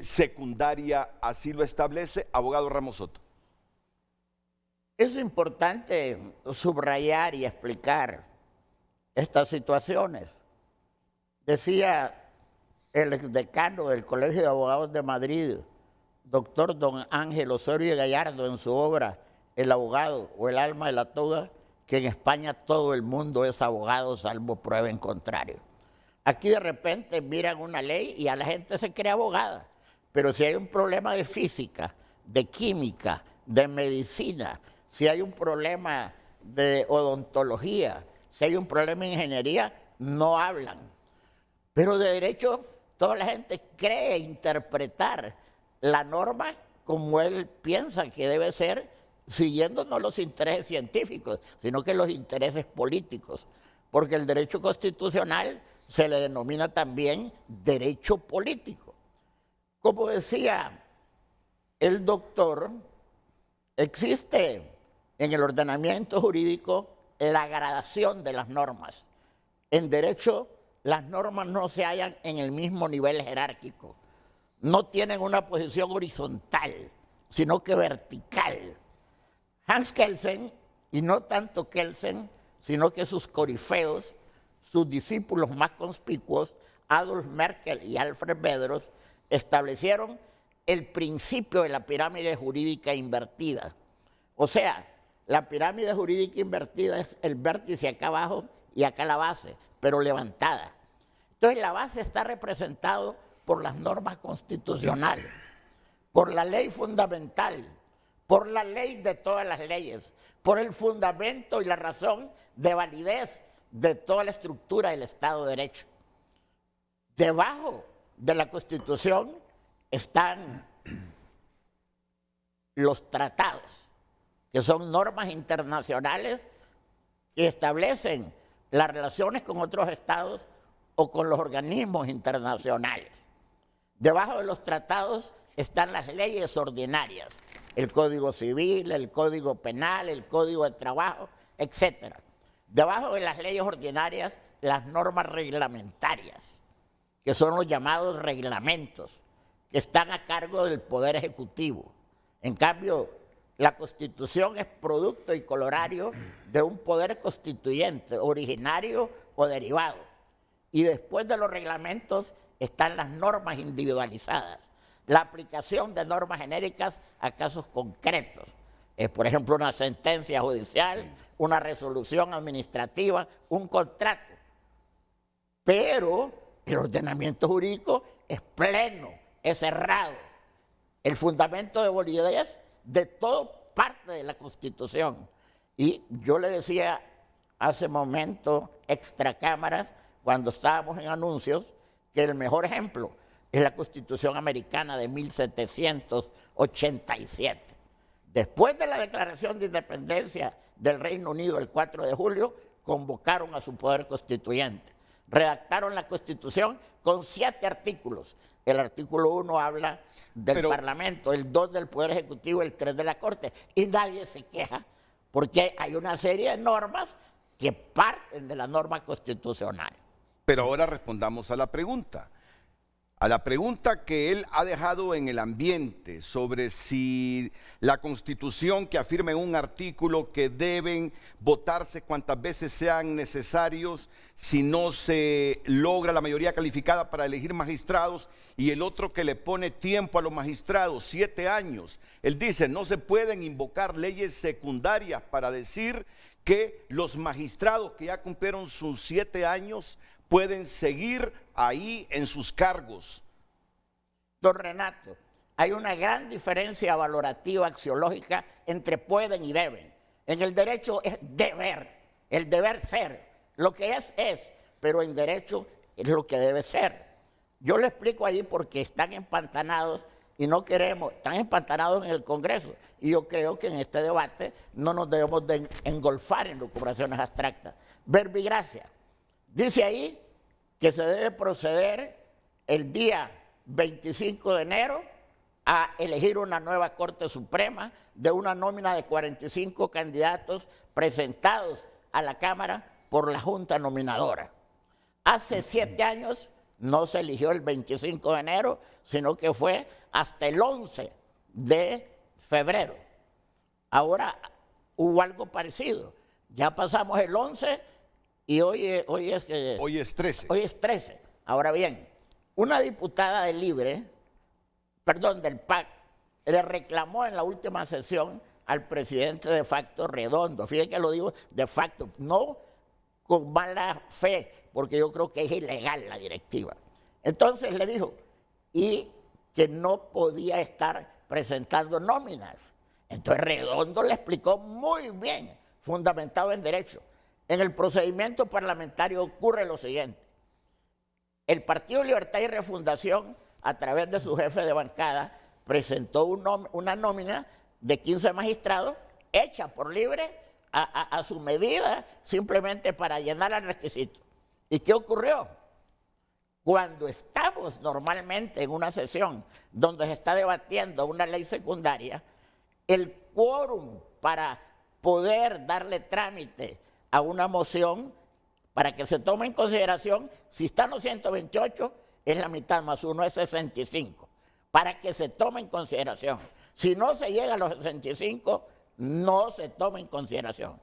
secundaria así lo establece. Abogado Ramos Soto. Es importante subrayar y explicar estas situaciones. Decía el exdecano del Colegio de Abogados de Madrid, doctor don Ángel Osorio Gallardo, en su obra El abogado o el alma de la toga, que en España todo el mundo es abogado salvo prueba en contrario. Aquí de repente miran una ley y a la gente se cree abogada, pero si hay un problema de física, de química, de medicina, si hay un problema de odontología, si hay un problema de ingeniería, no hablan. Pero de derecho, toda la gente cree interpretar la norma como él piensa que debe ser, siguiendo no los intereses científicos, sino que los intereses políticos. Porque el derecho constitucional se le denomina también derecho político. Como decía el doctor, existe en el ordenamiento jurídico la gradación de las normas. En derecho, las normas no se hallan en el mismo nivel jerárquico. No tienen una posición horizontal, sino que vertical. Hans Kelsen, y no tanto Kelsen, sino que sus corifeos, sus discípulos más conspicuos, Adolf Merkel y Alfred Bedros, establecieron el principio de la pirámide jurídica invertida. O sea, la pirámide jurídica invertida es el vértice acá abajo y acá la base, pero levantada. Entonces la base está representada por las normas constitucionales, por la ley fundamental, por la ley de todas las leyes, por el fundamento y la razón de validez de toda la estructura del Estado de Derecho. Debajo de la Constitución están los tratados, que son normas internacionales que establecen las relaciones con otros estados o con los organismos internacionales. Debajo de los tratados están las leyes ordinarias, el Código Civil, el Código Penal, el Código de Trabajo, etc. Debajo de las leyes ordinarias, las normas reglamentarias, que son los llamados reglamentos, que están a cargo del Poder Ejecutivo. En cambio, la Constitución es producto y colorario de un poder constituyente, originario o derivado. Y después de los reglamentos están las normas individualizadas, la aplicación de normas genéricas a casos concretos. Por ejemplo, una sentencia judicial, una resolución administrativa, un contrato. Pero el ordenamiento jurídico es pleno, es cerrado. El fundamento de validez de todo parte de la Constitución. Y yo le decía hace momento, extra cámaras, cuando estábamos en anuncios, que el mejor ejemplo es la Constitución americana de 1787. Después de la Declaración de Independencia del Reino Unido el 4 de julio, convocaron a su poder constituyente. Redactaron la Constitución con 7 artículos. El artículo 1 habla del Parlamento, el 2 del Poder Ejecutivo, el 3 de la Corte. Y nadie se queja porque hay una serie de normas que parten de la norma constitucional. Pero ahora respondamos a la pregunta que él ha dejado en el ambiente sobre si la Constitución, que afirma en un artículo que deben votarse cuantas veces sean necesarios si no se logra la mayoría calificada para elegir magistrados, y el otro que le pone tiempo a los magistrados, 7 años. Él dice, no se pueden invocar leyes secundarias para decir que los magistrados que ya cumplieron sus 7 años pueden seguir ahí en sus cargos. Don Renato, hay una gran diferencia valorativa axiológica entre pueden y deben. En el derecho es deber, el deber ser. Lo que es, pero en derecho es lo que debe ser. Yo le explico ahí porque están empantanados y no queremos, están empantanados en el Congreso. Y yo creo que en este debate no nos debemos de engolfar en lucubraciones abstractas. Verbigracia. Dice ahí que se debe proceder el día 25 de enero a elegir una nueva Corte Suprema de una nómina de 45 candidatos presentados a la Cámara por la Junta Nominadora. Hace 7 años no se eligió el 25 de enero, sino que fue hasta el 11 de febrero. Ahora hubo algo parecido. Ya pasamos el 11 y hoy es 13. Hoy es 13. Ahora bien, una diputada del del PAC, le reclamó en la última sesión al presidente de facto Redondo. Fíjense que lo digo de facto, no con mala fe, porque yo creo que es ilegal la directiva. Entonces le dijo, y que no podía estar presentando nóminas. Entonces Redondo le explicó muy bien, fundamentado en derecho. En el procedimiento parlamentario ocurre lo siguiente. El Partido Libertad y Refundación, a través de su jefe de bancada, presentó una nómina de 15 magistrados hecha por Libre a su medida, simplemente para llenar el requisito. ¿Y qué ocurrió? Cuando estamos normalmente en una sesión donde se está debatiendo una ley secundaria, el quórum para poder darle trámite a una moción, para que se tome en consideración, si están los 128, es la mitad más 1, es 65, para que se tome en consideración. Si no se llega a los 65, no se toma en consideración.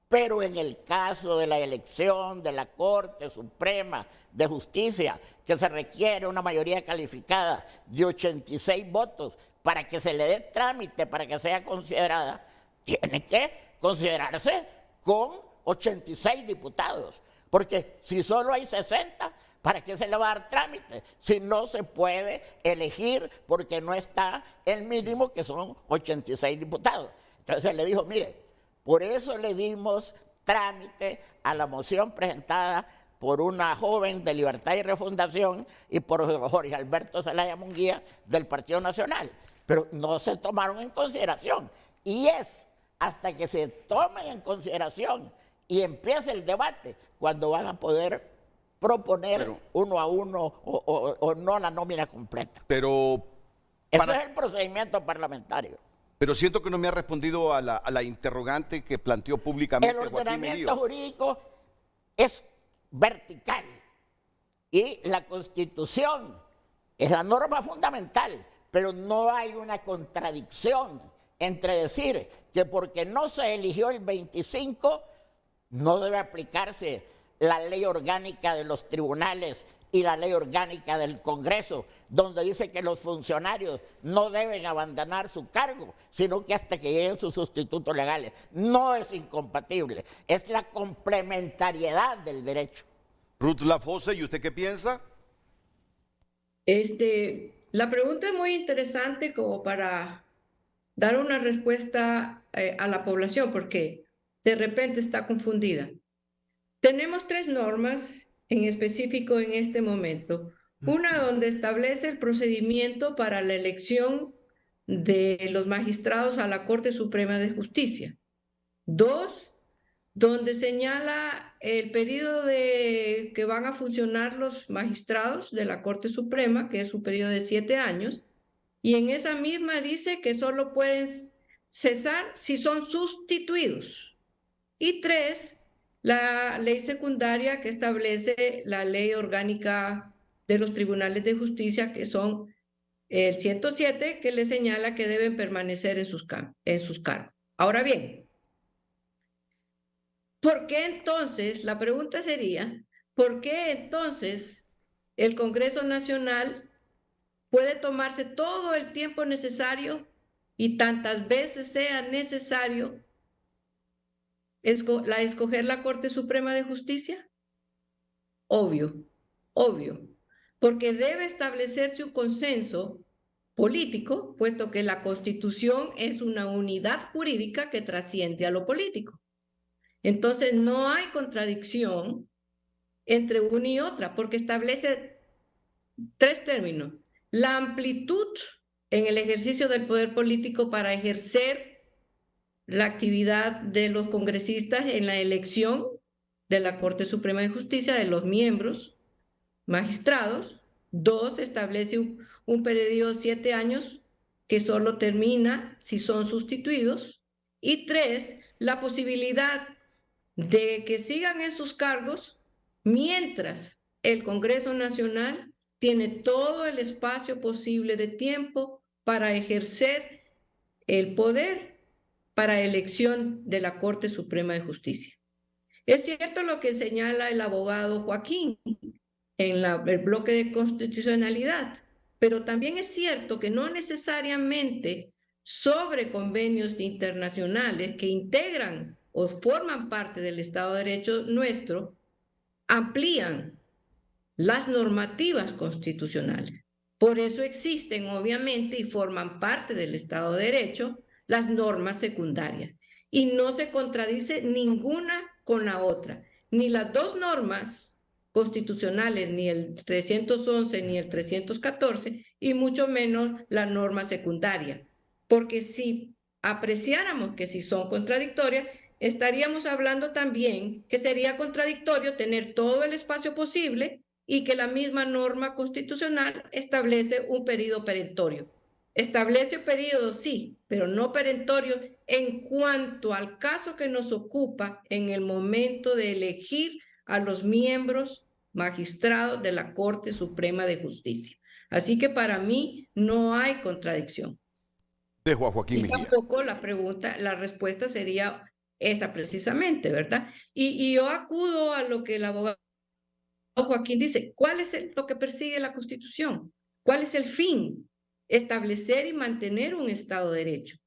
Pero en el caso de la elección de la Corte Suprema de Justicia, que se requiere una mayoría calificada de 86 votos para que se le dé trámite, para que sea considerada, tiene que considerarse con 86 diputados. Porque si solo hay 60, ¿para qué se le va a dar trámite? Si no se puede elegir porque no está el mínimo, que son 86 diputados. Entonces le dijo, mire, por eso le dimos trámite a la moción presentada por una joven de Libertad y Refundación y por Jorge Alberto Zelaya Munguía del Partido Nacional. Pero no se tomaron en consideración. Y es hasta que se tomen en consideración y empiece el debate cuando van a poder proponer uno a uno o no la nómina completa. Pero ese es el procedimiento parlamentario. Pero siento que no me ha respondido a la interrogante que planteó públicamente El Joaquín Mejía. ordenamiento jurídico es vertical y la Constitución es la norma fundamental, pero no hay una contradicción entre decir que porque no se eligió el 25 no debe aplicarse la ley orgánica de los tribunales y la ley orgánica del Congreso, donde dice que los funcionarios no deben abandonar su cargo, sino que hasta que lleguen sus sustitutos legales. No es incompatible, es la complementariedad del derecho. Ruth Lafosse, ¿y usted qué piensa? La pregunta es muy interesante como para dar una respuesta a la población, porque de repente está confundida. Tenemos 3 normas en específico en este momento. Una donde establece el procedimiento para la elección de los magistrados a la Corte Suprema de Justicia. 2, donde señala el periodo que van a funcionar los magistrados de la Corte Suprema, que es un periodo de 7 años, y en esa misma dice que solo pueden cesar si son sustituidos. Y 3, la ley secundaria que establece la ley orgánica de los tribunales de justicia, que son el 107, que le señala que deben permanecer en sus cargos. Ahora bien, ¿por qué entonces, la pregunta sería, ¿por qué entonces el Congreso Nacional puede tomarse todo el tiempo necesario y tantas veces sea necesario escoger la Corte Suprema de Justicia? Obvio, porque debe establecerse un consenso político, puesto que la Constitución es una unidad jurídica que trasciende a lo político. Entonces, no hay contradicción entre una y otra, porque establece 3 términos. La amplitud en el ejercicio del poder político para ejercer la actividad de los congresistas en la elección de la Corte Suprema de Justicia, de los miembros magistrados. 2, establece un periodo de 7 años que solo termina si son sustituidos. Y 3, la posibilidad de que sigan en sus cargos mientras el Congreso Nacional tiene todo el espacio posible de tiempo para ejercer el poder para elección de la Corte Suprema de Justicia. Es cierto lo que señala el abogado Joaquín en el bloque de constitucionalidad, pero también es cierto que no necesariamente sobre convenios internacionales que integran o forman parte del Estado de Derecho nuestro, amplían las normativas constitucionales. Por eso existen, obviamente, y forman parte del Estado de Derecho, las normas secundarias. Y no se contradice ninguna con la otra. Ni las 2 normas constitucionales, ni el 311 ni el 314, y mucho menos la norma secundaria. Porque si apreciáramos que si son contradictorias, estaríamos hablando también que sería contradictorio tener todo el espacio posible y que la misma norma constitucional establece un periodo perentorio. Establece un periodo, sí, pero no perentorio en cuanto al caso que nos ocupa en el momento de elegir a los miembros magistrados de la Corte Suprema de Justicia. Así que para mí no hay contradicción. Dejo a Joaquín Y Mejía. tampoco la respuesta sería esa precisamente, ¿verdad? Y yo acudo a lo que el abogado Joaquín dice, ¿cuál es lo que persigue la Constitución? ¿Cuál es el fin? Establecer y mantener un Estado de Derecho.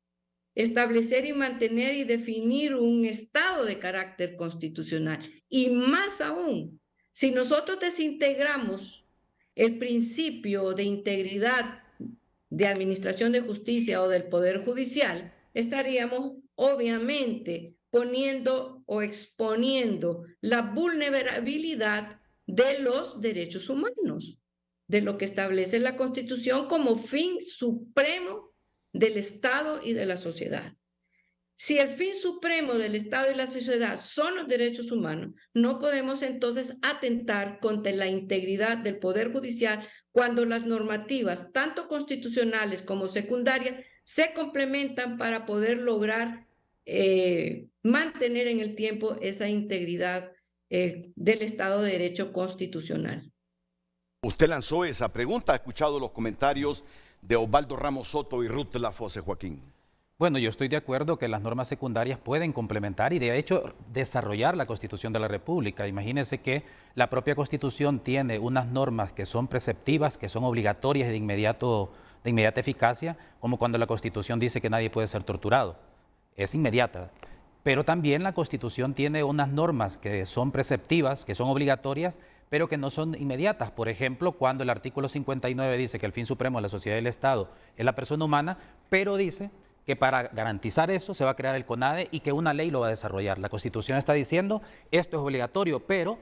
Establecer y mantener y definir un Estado de carácter constitucional. Y más aún, si nosotros desintegramos el principio de integridad de administración de justicia o del Poder Judicial, estaríamos obviamente poniendo o exponiendo la vulnerabilidad de los derechos humanos, de lo que establece la Constitución como fin supremo del Estado y de la sociedad. Si el fin supremo del Estado y la sociedad son los derechos humanos, no podemos entonces atentar contra la integridad del Poder Judicial cuando las normativas, tanto constitucionales como secundarias, se complementan para poder lograr mantener en el tiempo esa integridad del Estado de Derecho constitucional. Usted lanzó esa pregunta, ha escuchado los comentarios de Osvaldo Ramos Soto y Ruth Lafose, Joaquín. Bueno, yo estoy de acuerdo que las normas secundarias pueden complementar y de hecho desarrollar la Constitución de la República. Imagínense que la propia Constitución tiene unas normas que son preceptivas, que son obligatorias y de inmediata eficacia, como cuando la Constitución dice que nadie puede ser torturado. Es inmediata. Pero también la Constitución tiene unas normas que son preceptivas, que son obligatorias, pero que no son inmediatas. Por ejemplo, cuando el artículo 59 dice que el fin supremo de la sociedad y el Estado es la persona humana, pero dice que para garantizar eso se va a crear el CONADE y que una ley lo va a desarrollar. La Constitución está diciendo esto es obligatorio, pero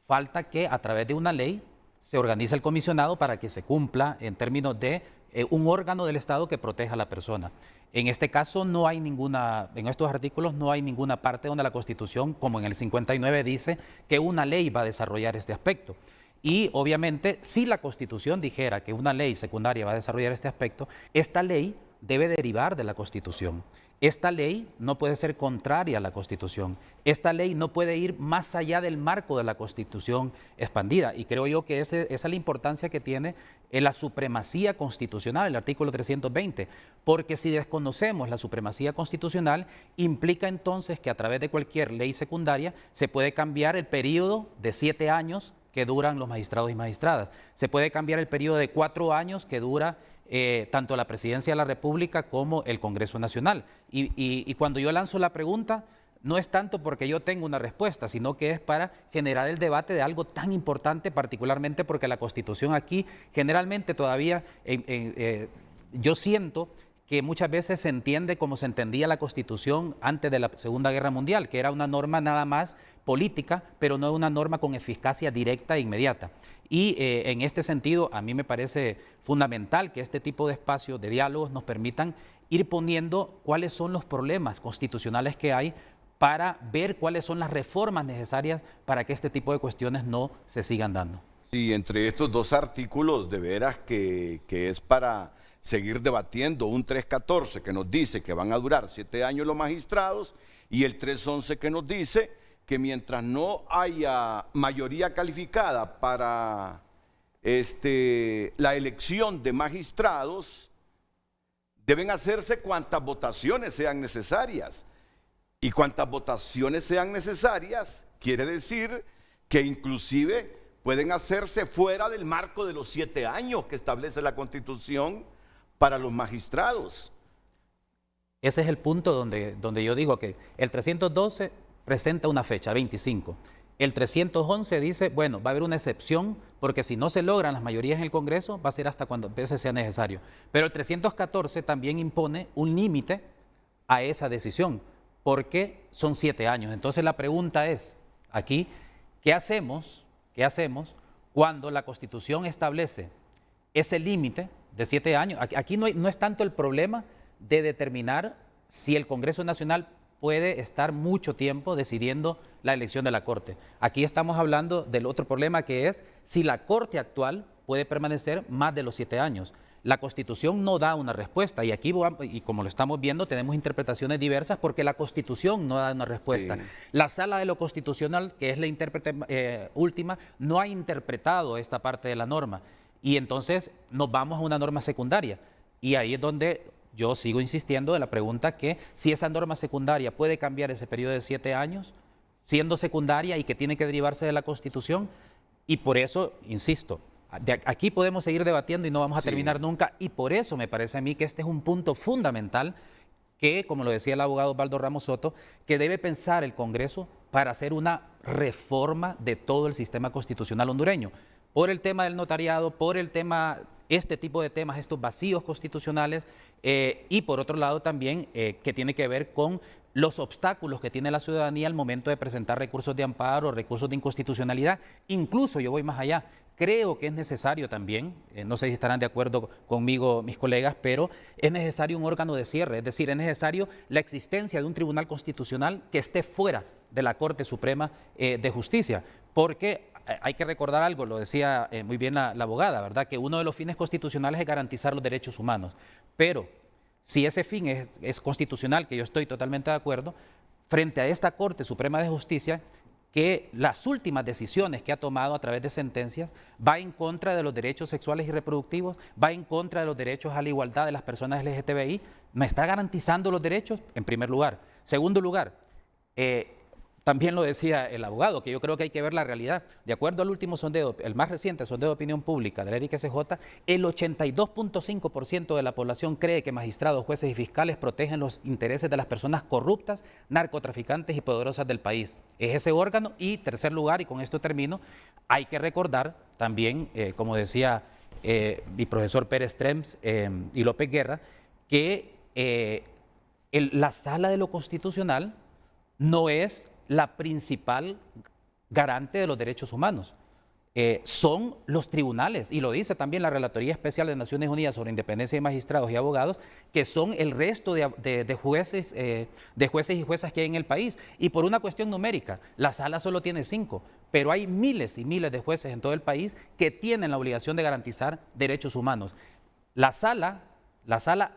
falta que a través de una ley se organice el comisionado para que se cumpla en términos de un órgano del Estado que proteja a la persona. En este caso no hay ninguna, en estos artículos no hay ninguna parte donde la Constitución, como en el 59, dice que una ley va a desarrollar este aspecto. Y obviamente, si la Constitución dijera que una ley secundaria va a desarrollar este aspecto, esta ley debe derivar de la Constitución. Esta ley no puede ser contraria a la Constitución. Esta ley no puede ir más allá del marco de la Constitución expandida. Y creo yo que esa es la importancia que tiene la supremacía constitucional, el artículo 320. Porque si desconocemos la supremacía constitucional, implica entonces que a través de cualquier ley secundaria se puede cambiar el periodo de 7 años que duran los magistrados y magistradas. Se puede cambiar el periodo de 4 años que dura tanto la Presidencia de la República como el Congreso Nacional. Y cuando yo lanzo la pregunta, no es tanto porque yo tengo una respuesta, sino que es para generar el debate de algo tan importante, particularmente porque la Constitución aquí generalmente todavía, yo siento que muchas veces se entiende como se entendía la Constitución antes de la Segunda Guerra Mundial, que era una norma nada más política, pero no una norma con eficacia directa e inmediata. Y en este sentido, a mí me parece fundamental que este tipo de espacios de diálogos nos permitan ir poniendo cuáles son los problemas constitucionales que hay para ver cuáles son las reformas necesarias para que este tipo de cuestiones no se sigan dando. Sí, entre estos dos artículos, de veras que es para seguir debatiendo, un 314 que nos dice que van a durar 7 años los magistrados y el 311 que nos dice que mientras no haya mayoría calificada para la elección de magistrados, deben hacerse cuantas votaciones sean necesarias. Y cuantas votaciones sean necesarias, quiere decir que inclusive pueden hacerse fuera del marco de los 7 años que establece la Constitución para los magistrados. Ese es el punto donde yo digo que el 312 presenta una fecha, 25. El 311 dice, bueno, va a haber una excepción porque si no se logran las mayorías en el Congreso, va a ser hasta cuando a veces sea necesario. Pero el 314 también impone un límite a esa decisión, porque son 7 años. Entonces la pregunta es, aquí, ¿qué hacemos cuando la Constitución establece ese límite de 7 años? Aquí no es tanto el problema de determinar si el Congreso Nacional puede estar mucho tiempo decidiendo la elección de la Corte. Aquí estamos hablando del otro problema, que es si la Corte actual puede permanecer más de los 7 años. La Constitución no da una respuesta y aquí, y como lo estamos viendo, tenemos interpretaciones diversas porque la Constitución no da una respuesta. Sí. La Sala de lo Constitucional, que es la intérprete última, no ha interpretado esta parte de la norma y entonces nos vamos a una norma secundaria y ahí es donde yo sigo insistiendo de la pregunta que si esa norma secundaria puede cambiar ese periodo de 7 años, siendo secundaria y que tiene que derivarse de la Constitución, y por eso, insisto, aquí podemos seguir debatiendo y no vamos a terminar nunca, y por eso me parece a mí que este es un punto fundamental que, como lo decía el abogado Osvaldo Ramos Soto, que debe pensar el Congreso para hacer una reforma de todo el sistema constitucional hondureño, por el tema del notariado, por el tema, este tipo de temas, estos vacíos constitucionales, y por otro lado también que tiene que ver con los obstáculos que tiene la ciudadanía al momento de presentar recursos de amparo, recursos de inconstitucionalidad. Incluso yo voy más allá. Creo que es necesario también, no sé si estarán de acuerdo conmigo mis colegas, pero es necesario un órgano de cierre, es decir, es necesario la existencia de un tribunal constitucional que esté fuera de la Corte Suprema de Justicia, porque hay que recordar algo, lo decía muy bien la abogada, ¿verdad? Que uno de los fines constitucionales es garantizar los derechos humanos, pero si ese fin es constitucional, que yo estoy totalmente de acuerdo, frente a esta Corte Suprema de Justicia, que las últimas decisiones que ha tomado a través de sentencias va en contra de los derechos sexuales y reproductivos, va en contra de los derechos a la igualdad de las personas LGTBI, ¿me está garantizando los derechos? En primer lugar. Segundo lugar, también lo decía el abogado, que yo creo que hay que ver la realidad. De acuerdo al último sondeo, el más reciente sondeo de opinión pública de la ERIC-SJ, el 82.5% de la población cree que magistrados, jueces y fiscales protegen los intereses de las personas corruptas, narcotraficantes y poderosas del país. Es ese órgano. Y tercer lugar, y con esto termino, hay que recordar también, como decía mi profesor Pérez Trems y López Guerra, que la Sala de lo Constitucional no es la principal garante de los derechos humanos. Son los tribunales, y lo dice también la Relatoría Especial de Naciones Unidas sobre Independencia de Magistrados y Abogados, que son el resto de jueces y juezas que hay en el país. Y por una cuestión numérica, la Sala solo tiene 5, pero hay miles y miles de jueces en todo el país que tienen la obligación de garantizar derechos humanos. La Sala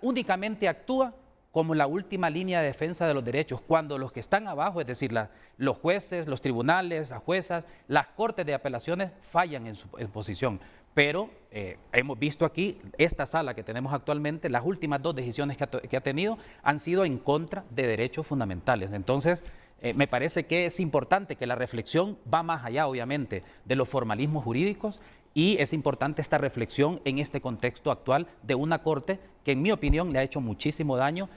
únicamente actúa como la última línea de defensa de los derechos, cuando los que están abajo, es decir, los jueces, los tribunales, las juezas, las cortes de apelaciones fallan en su posición. Pero hemos visto aquí, esta sala que tenemos actualmente, las últimas 2 decisiones que ha tenido han sido en contra de derechos fundamentales. Entonces, me parece que es importante que la reflexión va más allá, obviamente, de los formalismos jurídicos, y es importante esta reflexión en este contexto actual de una Corte que, en mi opinión, le ha hecho muchísimo daño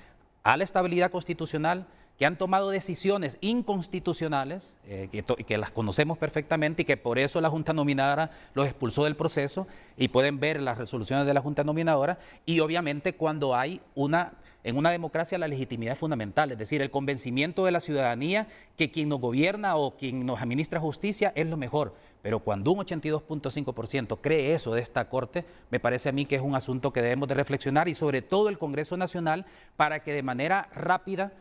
a la estabilidad constitucional, que han tomado decisiones inconstitucionales, que las conocemos perfectamente y que por eso la Junta Nominadora los expulsó del proceso, y pueden ver las resoluciones de la Junta Nominadora. Y obviamente cuando hay en una democracia la legitimidad es fundamental, es decir, el convencimiento de la ciudadanía que quien nos gobierna o quien nos administra justicia es lo mejor. Pero cuando un 82.5% cree eso de esta Corte, me parece a mí que es un asunto que debemos de reflexionar, y sobre todo el Congreso Nacional, para que de manera rápida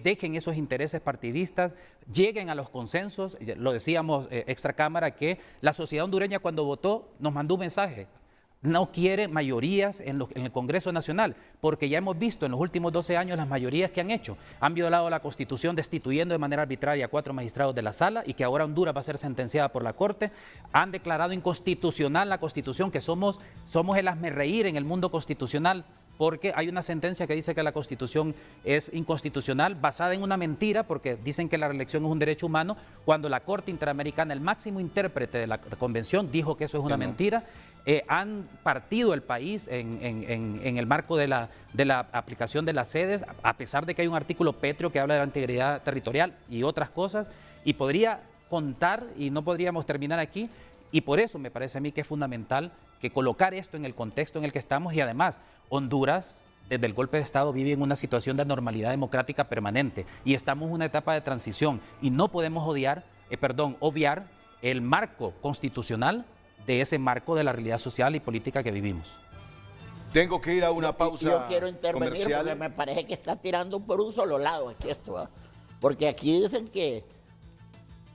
dejen esos intereses partidistas, lleguen a los consensos. Lo decíamos extra cámara, que la sociedad hondureña cuando votó nos mandó un mensaje: no quiere mayorías en el Congreso Nacional, porque ya hemos visto en los últimos 12 años las mayorías que han hecho. Han violado la Constitución destituyendo de manera arbitraria a 4 magistrados de la Sala, y que ahora Honduras va a ser sentenciada por la Corte. Han declarado inconstitucional la Constitución, que somos el hazmerreír en el mundo constitucional, porque hay una sentencia que dice que la Constitución es inconstitucional, basada en una mentira, porque dicen que la reelección es un derecho humano, cuando la Corte Interamericana, el máximo intérprete de la Convención, dijo que eso es una mentira. Han partido el país en el marco de la aplicación de las sedes, a pesar de que hay un artículo pétreo que habla de la integridad territorial y otras cosas, y podría contar y no podríamos terminar aquí. Y por eso me parece a mí que es fundamental que colocar esto en el contexto en el que estamos. Y además, Honduras, desde el golpe de Estado, vive en una situación de anormalidad democrática permanente, y estamos en una etapa de transición, y no podemos obviar el marco constitucional de ese marco de la realidad social y política que vivimos. Tengo que ir a una pausa. Yo quiero intervenir comercial, porque me parece que está tirando por un solo lado aquí esto, ¿eh? Porque aquí dicen que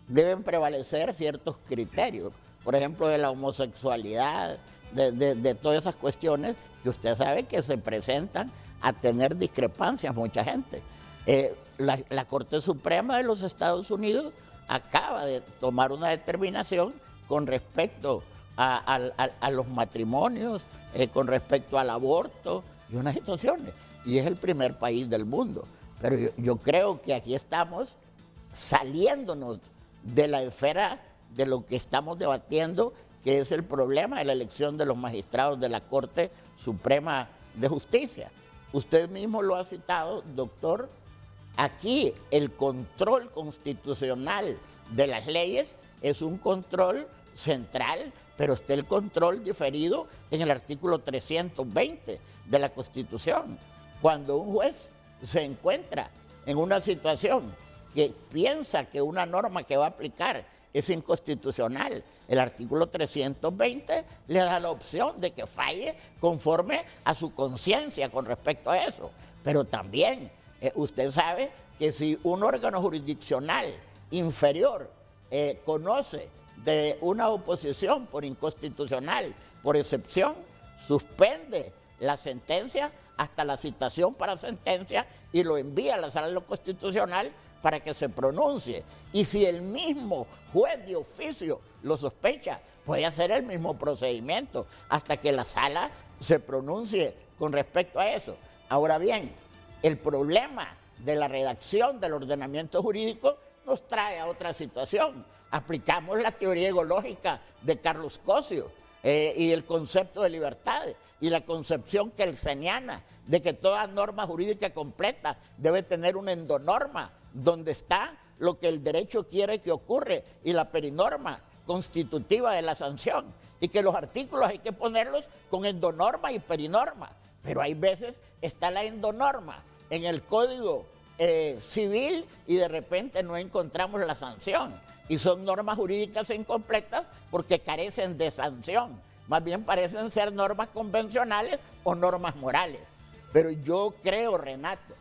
deben prevalecer ciertos criterios, por ejemplo, de la homosexualidad, de todas esas cuestiones que usted sabe que se presentan a tener discrepancias mucha gente. La Corte Suprema de los Estados Unidos acaba de tomar una determinación con respecto a los matrimonios, con respecto al aborto y unas situaciones, y es el primer país del mundo. Pero yo creo que aquí estamos saliéndonos de la esfera de lo que estamos debatiendo, que es el problema de la elección de los magistrados de la Corte Suprema de Justicia. Usted mismo lo ha citado, doctor. Aquí el control constitucional de las leyes es un control central, pero está el control diferido en el artículo 320 de la Constitución. Cuando un juez se encuentra en una situación que piensa que una norma que va a aplicar es inconstitucional, el artículo 320 le da la opción de que falle conforme a su conciencia con respecto a eso. Pero también usted sabe que si un órgano jurisdiccional inferior conoce de una oposición por inconstitucional, por excepción, suspende la sentencia hasta la citación para sentencia y lo envía a la Sala de lo Constitucional para que se pronuncie. Y si el mismo juez de oficio lo sospecha, puede hacer el mismo procedimiento hasta que la Sala se pronuncie con respecto a eso. Ahora bien, el problema de la redacción del ordenamiento jurídico nos trae a otra situación. Aplicamos la teoría egológica de Carlos Cosio y el concepto de libertad y la concepción kelseniana de que toda norma jurídica completa debe tener una endonorma donde está lo que el derecho quiere que ocurre y la perinorma constitutiva de la sanción, y que los artículos hay que ponerlos con endonorma y perinorma. Pero hay veces está la endonorma en el Código Civil y de repente no encontramos la sanción. Y son normas jurídicas incompletas porque carecen de sanción. Más bien parecen ser normas convencionales o normas morales. Pero yo creo, Renato,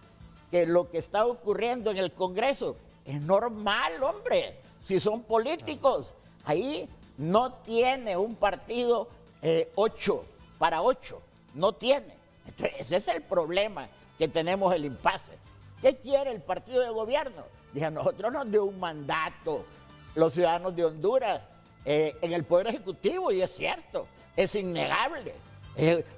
que lo que está ocurriendo en el Congreso es normal, hombre. Si son políticos, ahí no tiene un partido 8 para 8. No tiene. Entonces, ese es el problema que tenemos, el impasse. ¿Qué quiere el partido de gobierno? Dije, a nosotros nos dio un mandato los ciudadanos de Honduras en el Poder Ejecutivo, y es cierto, es innegable.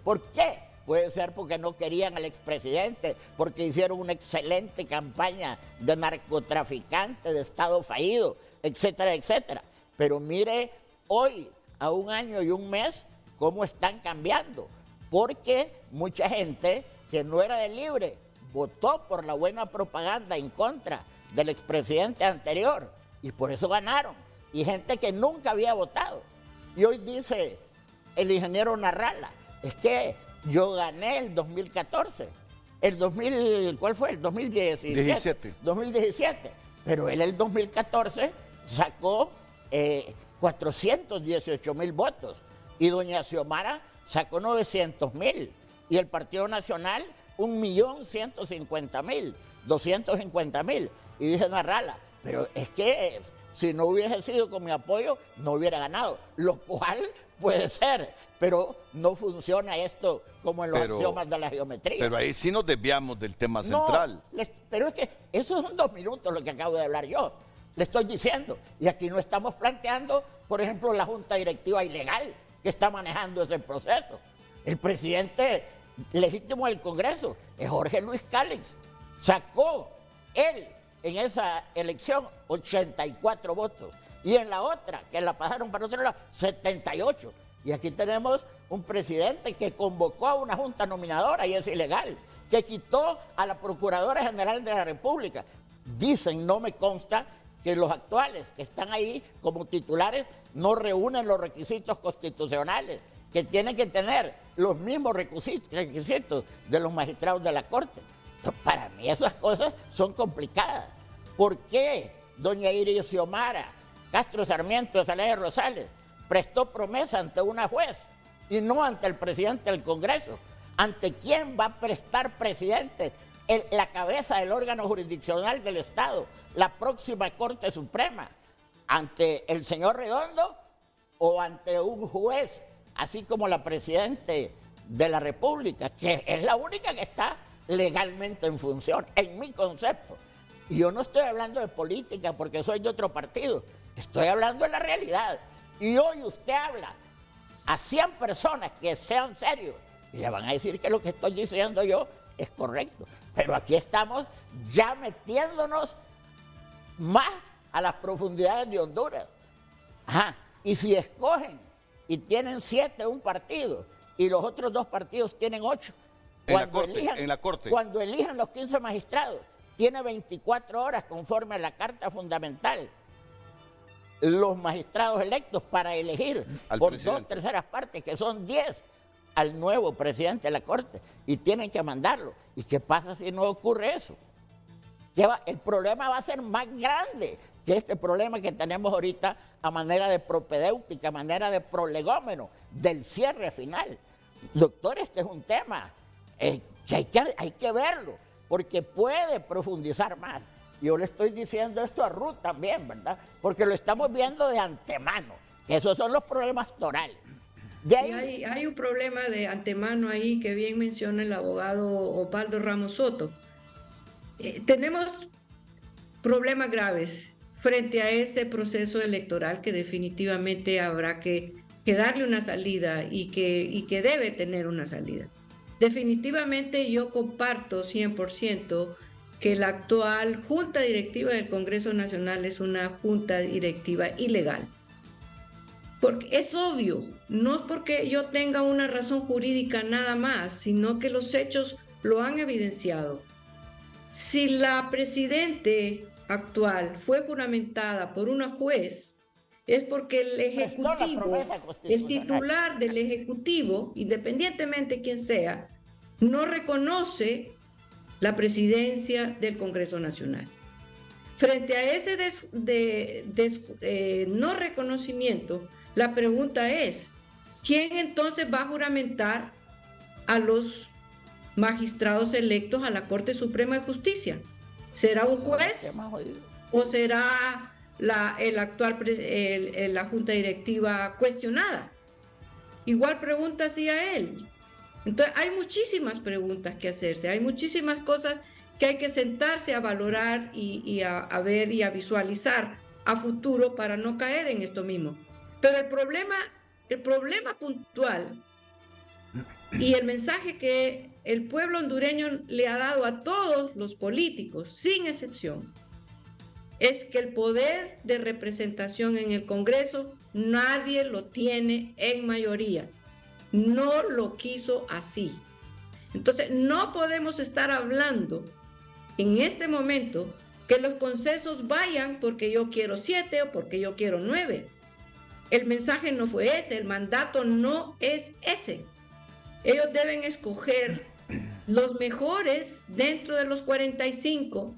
¿Por qué? Puede ser porque no querían al expresidente, porque hicieron una excelente campaña de narcotraficante, de Estado fallido, etcétera, etcétera. Pero mire hoy, a un año y un mes, cómo están cambiando. Porque mucha gente que no era de Libre votó por la buena propaganda en contra del expresidente anterior y por eso ganaron. Y gente que nunca había votado. Y hoy dice el ingeniero Narrala, es que yo gané el 2014. ¿Cuál fue? El 2017. 2017. Pero él el 2014 sacó 418,000 votos y doña Xiomara sacó 900,000 y el Partido Nacional 1.150.000, 250,000. Y dice Narrala, pero es que si no hubiese sido con mi apoyo no hubiera ganado, lo cual puede ser, pero no funciona esto como en los axiomas de la geometría. Pero ahí sí nos desviamos del tema central. Pero es que eso son 2 minutos lo que acabo de hablar yo. Le estoy diciendo. Y aquí no estamos planteando, por ejemplo, la junta directiva ilegal que está manejando ese proceso. El presidente legítimo del Congreso es Jorge Luis Callix. Sacó él en esa elección 84 votos. Y en la otra, que la pasaron para otro lado, 78. Y aquí tenemos un presidente que convocó a una junta nominadora y es ilegal, que quitó a la Procuradora General de la República. Dicen, no me consta, que los actuales que están ahí como titulares no reúnen los requisitos constitucionales, que tienen que tener los mismos requisitos de los magistrados de la Corte. Entonces, para mí esas cosas son complicadas. ¿Por qué doña Iris Xiomara Castro Sarmiento de Sales de Rosales prestó promesa ante una juez y no ante el presidente del Congreso? ¿Ante quién va a prestar presidente la cabeza del órgano jurisdiccional del Estado, la próxima Corte Suprema? ¿Ante el señor Redondo o ante un juez, así como la presidenta de la República, que es la única que está legalmente en función, en mi concepto? Y yo no estoy hablando de política porque soy de otro partido, estoy hablando de la realidad. Y hoy usted habla a 100 personas que sean serios y le van a decir que lo que estoy diciendo yo es correcto. Pero aquí estamos ya metiéndonos más a las profundidades de Honduras. Ajá. Y si escogen y tienen 7 un partido y los otros 2 partidos tienen 8, en la corte. Cuando elijan los 15 magistrados, tiene 24 horas conforme a la Carta Fundamental los magistrados electos para elegir por presidente. 2/3 partes, que son 10, al nuevo presidente de la Corte, y tienen que mandarlo. ¿Y qué pasa si no ocurre eso? El problema va a ser más grande que este problema que tenemos ahorita a manera de propedéutica, a manera de prolegómeno, del cierre final. Doctor, este es un tema que hay que verlo, porque puede profundizar más. Yo le estoy diciendo esto a Ruth también, ¿verdad? Porque lo estamos viendo de antemano. Esos son los problemas torales. De ahí... hay un problema de antemano ahí que bien menciona el abogado Osvaldo Ramos Soto. Tenemos problemas graves frente a ese proceso electoral que definitivamente habrá que darle una salida y que debe tener una salida. Definitivamente yo comparto 100% que la actual Junta Directiva del Congreso Nacional es una Junta Directiva ilegal. Porque es obvio, no es porque yo tenga una razón jurídica nada más, sino que los hechos lo han evidenciado. Si la presidente actual fue juramentada por una juez, es porque el Ejecutivo, el titular del Ejecutivo, independientemente de quién sea, no reconoce la presidencia del Congreso Nacional. Frente a ese no reconocimiento, la pregunta es, ¿quién entonces va a juramentar a los magistrados electos a la Corte Suprema de Justicia? ¿Será un juez o será la Junta Directiva cuestionada? Igual pregunta hacía él. Entonces, hay muchísimas preguntas que hacerse, hay muchísimas cosas que hay que sentarse a valorar y a ver y a visualizar a futuro para no caer en esto mismo. Pero el problema puntual y el mensaje que el pueblo hondureño le ha dado a todos los políticos, sin excepción, es que el poder de representación en el Congreso nadie lo tiene en mayoría. No lo quiso así. Entonces, no podemos estar hablando en este momento que los consensos vayan porque yo quiero 7 o porque yo quiero 9. El mensaje no fue ese, el mandato no es ese. Ellos deben escoger los mejores dentro de los 45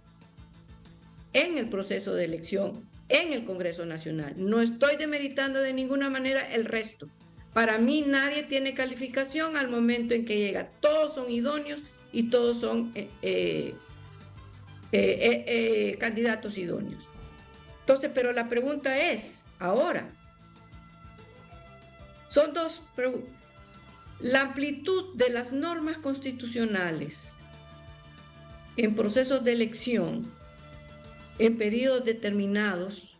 en el proceso de elección, en el Congreso Nacional. No estoy demeritando de ninguna manera el resto. Para mí nadie tiene calificación al momento en que llega. Todos son idóneos y todos son candidatos idóneos. Entonces, pero la pregunta es, ahora, son dos preguntas. La amplitud de las normas constitucionales en procesos de elección, en periodos determinados,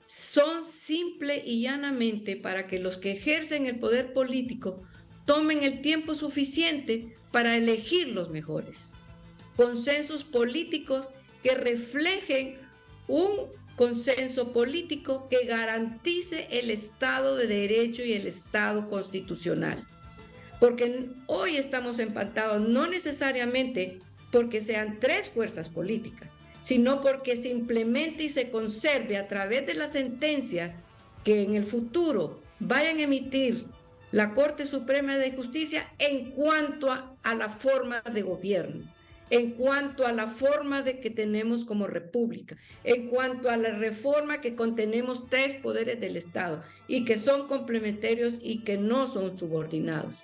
son simple y llanamente para que los que ejercen el poder político tomen el tiempo suficiente para elegir los mejores. Consensos políticos que reflejen un consenso político que garantice el Estado de Derecho y el Estado constitucional. Porque hoy estamos empantados no necesariamente porque sean 3 fuerzas políticas, sino porque se implemente y se conserve a través de las sentencias que en el futuro vayan a emitir la Corte Suprema de Justicia en cuanto a la forma de gobierno, en cuanto a la forma de que tenemos como república, en cuanto a la reforma que contenemos 3 poderes del Estado y que son complementarios y que no son subordinados.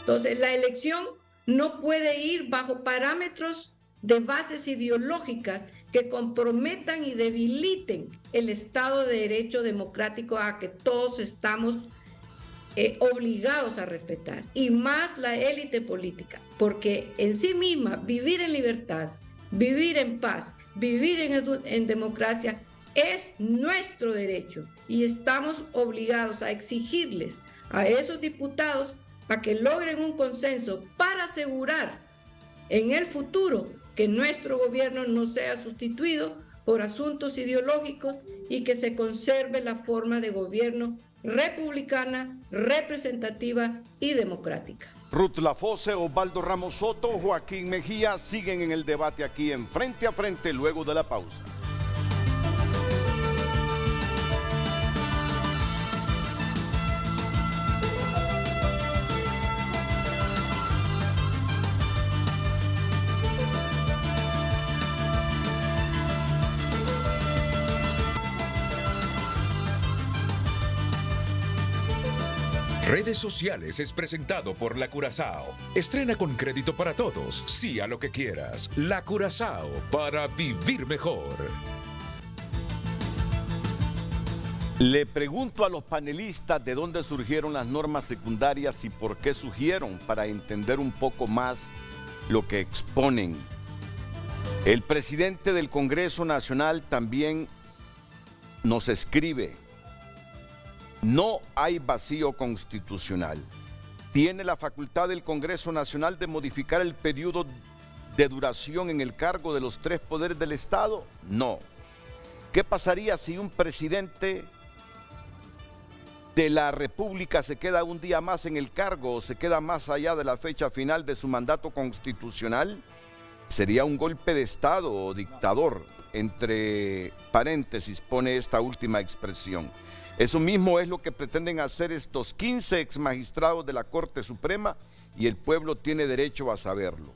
Entonces, la elección no puede ir bajo parámetros de bases ideológicas que comprometan y debiliten el Estado de Derecho democrático a que todos estamos obligados a respetar, y más la élite política, porque en sí misma vivir en libertad, vivir en paz, vivir en democracia es nuestro derecho y estamos obligados a exigirles a esos diputados a que logren un consenso para asegurar en el futuro que nuestro gobierno no sea sustituido por asuntos ideológicos y que se conserve la forma de gobierno republicana, representativa y democrática. Ruth Lafose, Osvaldo Ramos Soto, Joaquín Mejía siguen en el debate aquí en Frente a Frente luego de la pausa. Redes Sociales es presentado por La Curazao. Estrena con crédito para todos. Sí a lo que quieras. La Curazao, para vivir mejor. Le pregunto a los panelistas de dónde surgieron las normas secundarias y por qué surgieron, para entender un poco más lo que exponen. El presidente del Congreso Nacional también nos escribe: no hay vacío constitucional. ¿Tiene la facultad del Congreso Nacional de modificar el periodo de duración en el cargo de los 3 poderes del Estado? No. ¿Qué pasaría si un presidente de la República se queda un día más en el cargo o se queda más allá de la fecha final de su mandato constitucional? Sería un golpe de Estado o dictador, entre paréntesis pone esta última expresión. Eso mismo es lo que pretenden hacer estos 15 exmagistrados de la Corte Suprema y el pueblo tiene derecho a saberlo.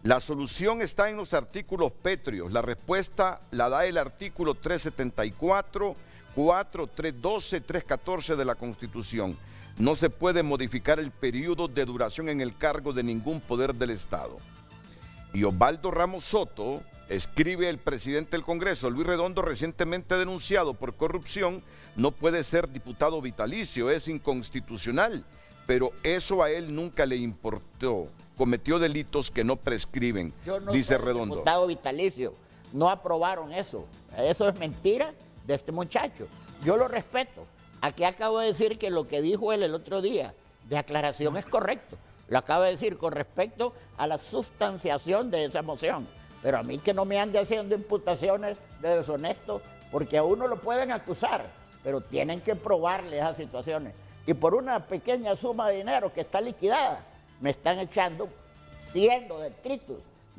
La solución está en los artículos pétreos. La respuesta la da el artículo 374, 4, 312, 314 de la Constitución. No se puede modificar el periodo de duración en el cargo de ningún poder del Estado. Y Osvaldo Ramos Soto escribe: el presidente del Congreso, Luis Redondo, recientemente denunciado por corrupción, no puede ser diputado vitalicio, es inconstitucional, pero eso a él nunca le importó. Cometió delitos que no prescriben, Yo no dice soy Redondo. Diputado vitalicio, no aprobaron eso. Eso es mentira de este muchacho. Yo lo respeto. Aquí acabo de decir que lo que dijo él el otro día de aclaración es correcto. Lo acaba de decir con respecto a la sustanciación de esa moción. Pero a mí que no me ande haciendo imputaciones de deshonesto, porque a uno lo pueden acusar, pero tienen que probarle esas situaciones. Y por una pequeña suma de dinero que está liquidada, me están echando 100 detritus.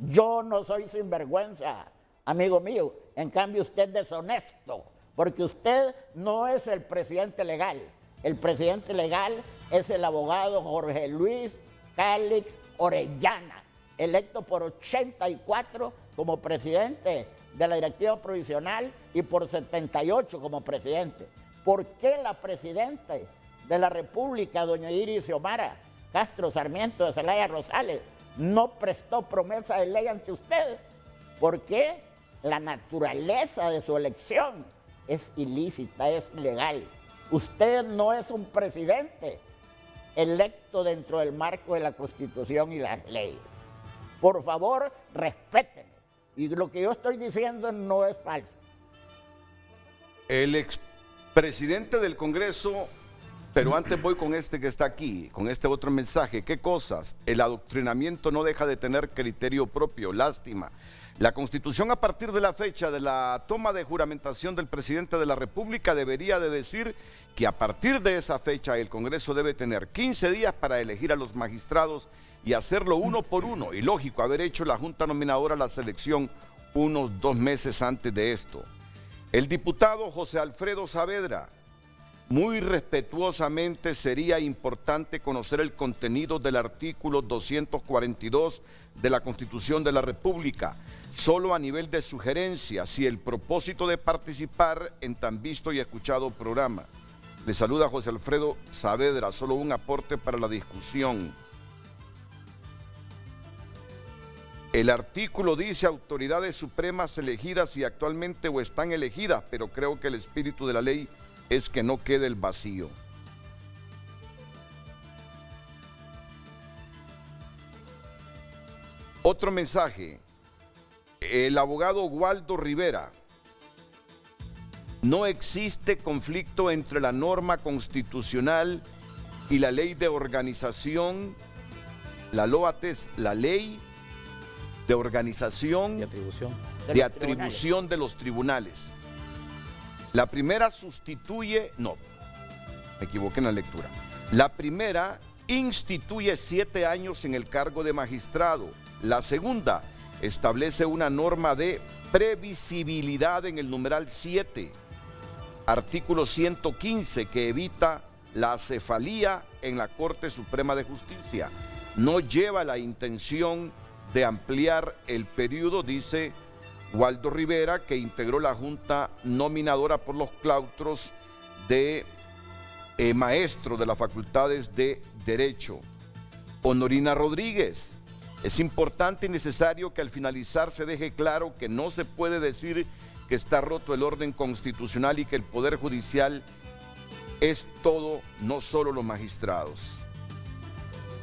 Yo no soy sinvergüenza, amigo mío. En cambio, usted es deshonesto, porque usted no es el presidente legal. El presidente legal es el abogado Jorge Luis Cálix Orellana, electo por 84 como presidente de la directiva provisional y por 78 como presidente. ¿Por qué la presidenta de la República, doña Iris Xiomara Castro Sarmiento de Zelaya Rosales, no prestó promesa de ley ante usted? Porque la naturaleza de su elección es ilícita, es ilegal. Usted no es un presidente electo dentro del marco de la Constitución y las leyes. Por favor, respétenme. Y lo que yo estoy diciendo no es falso. El expresidente del Congreso, pero antes voy con este que está aquí, con este otro mensaje. ¿Qué cosas? El adoctrinamiento no deja de tener criterio propio, lástima. La Constitución, a partir de la fecha de la toma de juramentación del presidente de la República, debería de decir que a partir de esa fecha el Congreso debe tener 15 días para elegir a los magistrados y hacerlo uno por uno. Y lógico, haber hecho la Junta Nominadora la selección unos 2 meses antes de esto. El diputado José Alfredo Saavedra, muy respetuosamente, sería importante conocer el contenido del artículo 242 de la Constitución de la República, solo a nivel de sugerencia, si el propósito de participar en tan visto y escuchado programa. Le saluda José Alfredo Saavedra, solo un aporte para la discusión. El artículo dice autoridades supremas elegidas y actualmente o están elegidas, pero creo que el espíritu de la ley es que no quede el vacío. Otro mensaje. El abogado Waldo Rivera. No existe conflicto entre la norma constitucional y la ley de organización. La LOAT es la ley de organización y atribución de los tribunales. La primera sustituye, no, me equivoqué en la lectura. La primera instituye 7 años en el cargo de magistrado. La segunda establece una norma de previsibilidad en el numeral 7, artículo 115, que evita la acefalía en la Corte Suprema de Justicia. No lleva la intención de ampliar el periodo, dice Waldo Rivera, que integró la Junta Nominadora por los claustros de maestro de las facultades de Derecho. Honorina Rodríguez. Es importante y necesario que al finalizar se deje claro que no se puede decir que está roto el orden constitucional y que el Poder Judicial es todo, no solo los magistrados.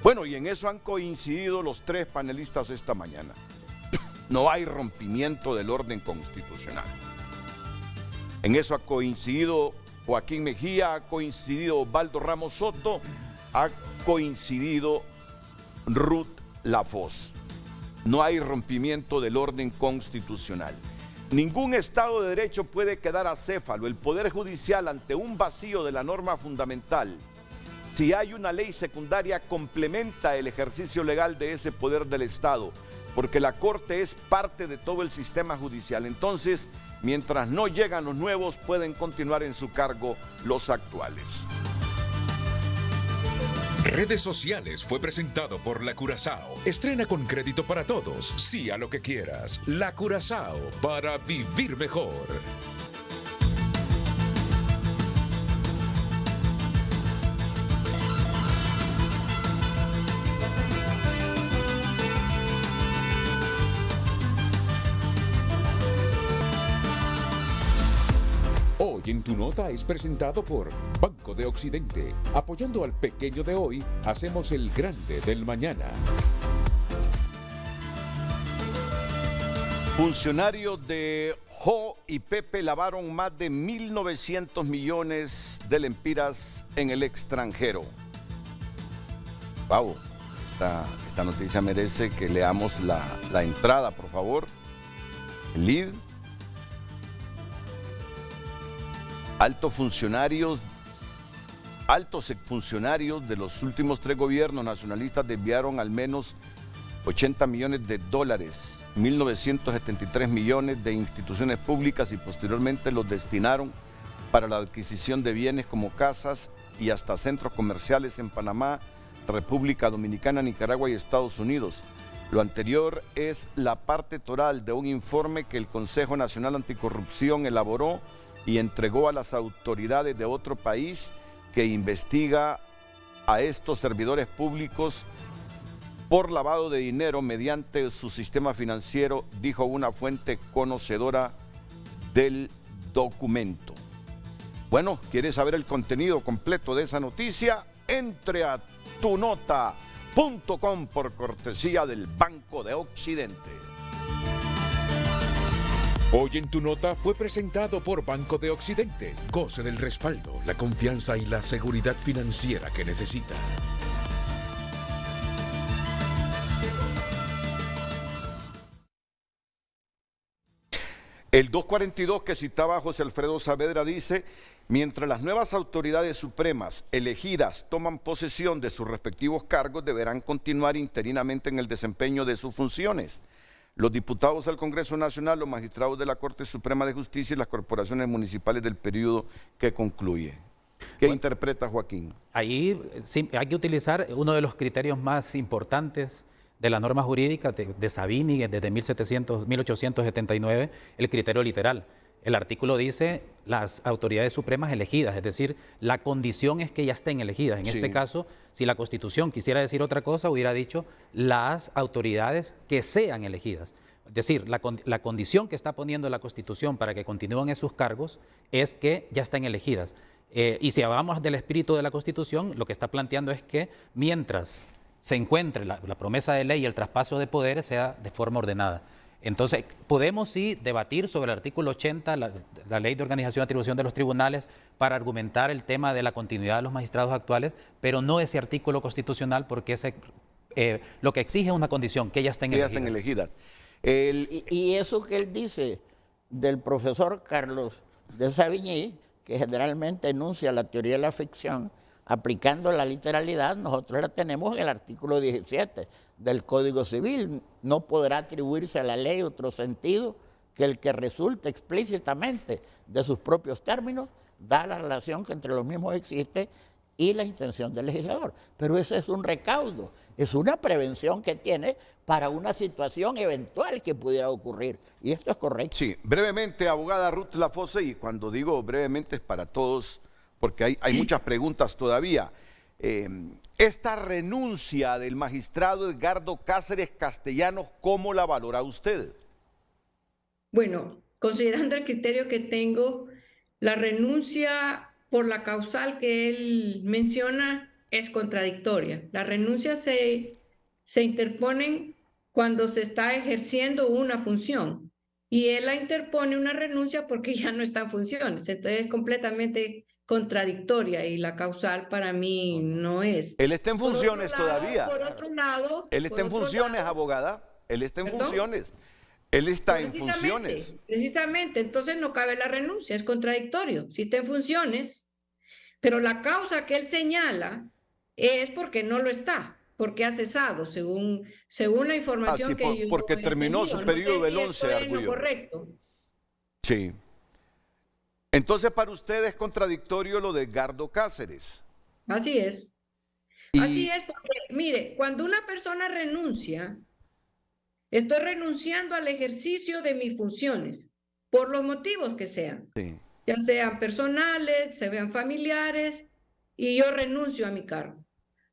Bueno, y en eso han coincidido los 3 panelistas esta mañana. No hay rompimiento del orden constitucional. En eso ha coincidido Joaquín Mejía, ha coincidido Osvaldo Ramos Soto, ha coincidido Ruth Lafosse. No hay rompimiento del orden constitucional. Ningún Estado de Derecho puede quedar acéfalo. El Poder Judicial, ante un vacío de la norma fundamental, si hay una ley secundaria, complementa el ejercicio legal de ese poder del Estado, porque la Corte es parte de todo el sistema judicial. Entonces, mientras no llegan los nuevos, pueden continuar en su cargo los actuales. Redes Sociales fue presentado por La Curazao. Estrena con crédito para todos. Sí a lo que quieras. La Curazao, para vivir mejor. Hoy en Tu Nota es presentado por Banco de Occidente. Apoyando al pequeño de hoy, hacemos el grande del mañana. Funcionarios de Jo y Pepe lavaron más de 1.900 millones de lempiras en el extranjero. Wow, esta noticia merece que leamos la entrada, por favor. El lead. Altos funcionarios de los últimos 3 gobiernos nacionalistas desviaron al menos 80 millones de dólares, 1.973 millones de instituciones públicas y posteriormente los destinaron para la adquisición de bienes como casas y hasta centros comerciales en Panamá, República Dominicana, Nicaragua y Estados Unidos. Lo anterior es la parte toral de un informe que el Consejo Nacional Anticorrupción elaboró y entregó a las autoridades de otro país que investiga a estos servidores públicos por lavado de dinero mediante su sistema financiero, dijo una fuente conocedora del documento. Bueno, ¿quieres saber el contenido completo de esa noticia? Entre a tunota.com por cortesía del Banco de Occidente. Hoy en Tu Nota fue presentado por Banco de Occidente. Goce del respaldo, la confianza y la seguridad financiera que necesita. El 242 que citaba José Alfredo Saavedra dice: mientras las nuevas autoridades supremas elegidas toman posesión de sus respectivos cargos, deberán continuar interinamente en el desempeño de sus funciones. Los diputados al Congreso Nacional, los magistrados de la Corte Suprema de Justicia y las corporaciones municipales del periodo que concluye. ¿Qué interpreta Joaquín? Ahí sí, hay que utilizar uno de los criterios más importantes de la norma jurídica de Savini desde 1879, el criterio literal. El artículo dice las autoridades supremas elegidas, es decir, la condición es que ya estén elegidas. En este caso, si la Constitución quisiera decir otra cosa, hubiera dicho las autoridades que sean elegidas. Es decir, la condición que está poniendo la Constitución para que continúen en sus cargos es que ya estén elegidas. Y si hablamos del espíritu de la Constitución, lo que está planteando es que mientras se encuentre la promesa de ley y el traspaso de poderes sea de forma ordenada. Entonces, podemos sí debatir sobre el artículo 80, la Ley de Organización y Atribución de los Tribunales, para argumentar el tema de la continuidad de los magistrados actuales, pero no ese artículo constitucional, porque lo que exige es una condición, que ellas estén elegidas. Estén elegidas. Y eso que él dice del profesor Carlos de Savigny, que generalmente enuncia la teoría de la ficción, aplicando la literalidad, nosotros la tenemos en el artículo 17 del Código Civil. No podrá atribuirse a la ley otro sentido que el que resulte explícitamente de sus propios términos, da la relación que entre los mismos existe y la intención del legislador. Pero ese es un recaudo, es una prevención que tiene para una situación eventual que pudiera ocurrir. Y esto es correcto. Sí, brevemente, abogada Ruth Lafosse, y cuando digo brevemente es para todos, porque hay muchas preguntas todavía. Esta renuncia del magistrado Edgardo Cáceres Castellanos, ¿cómo la valora usted? Bueno, considerando el criterio que tengo, la renuncia por la causal que él menciona es contradictoria. Las renuncias se interponen cuando se está ejerciendo una función y él la interpone una renuncia porque ya no está en funciones. Entonces es completamente contradictoria y la causal para mí no es. Él está en funciones todavía. Por otro lado... Él está en funciones, abogada. Él está en funciones. Él está en funciones. Precisamente, entonces no cabe la renuncia, es contradictorio. Si está en funciones, pero la causa que él señala es porque no lo está, porque ha cesado, según la información que yo porque terminó su periodo del 11, arguyó. Correcto. Sí. Entonces, para usted es contradictorio lo de Edgardo Cáceres. Así es. Así es, porque, mire, cuando una persona renuncia, estoy renunciando al ejercicio de mis funciones, por los motivos que sean. Sí. Ya sean personales, se vean familiares, y yo renuncio a mi cargo.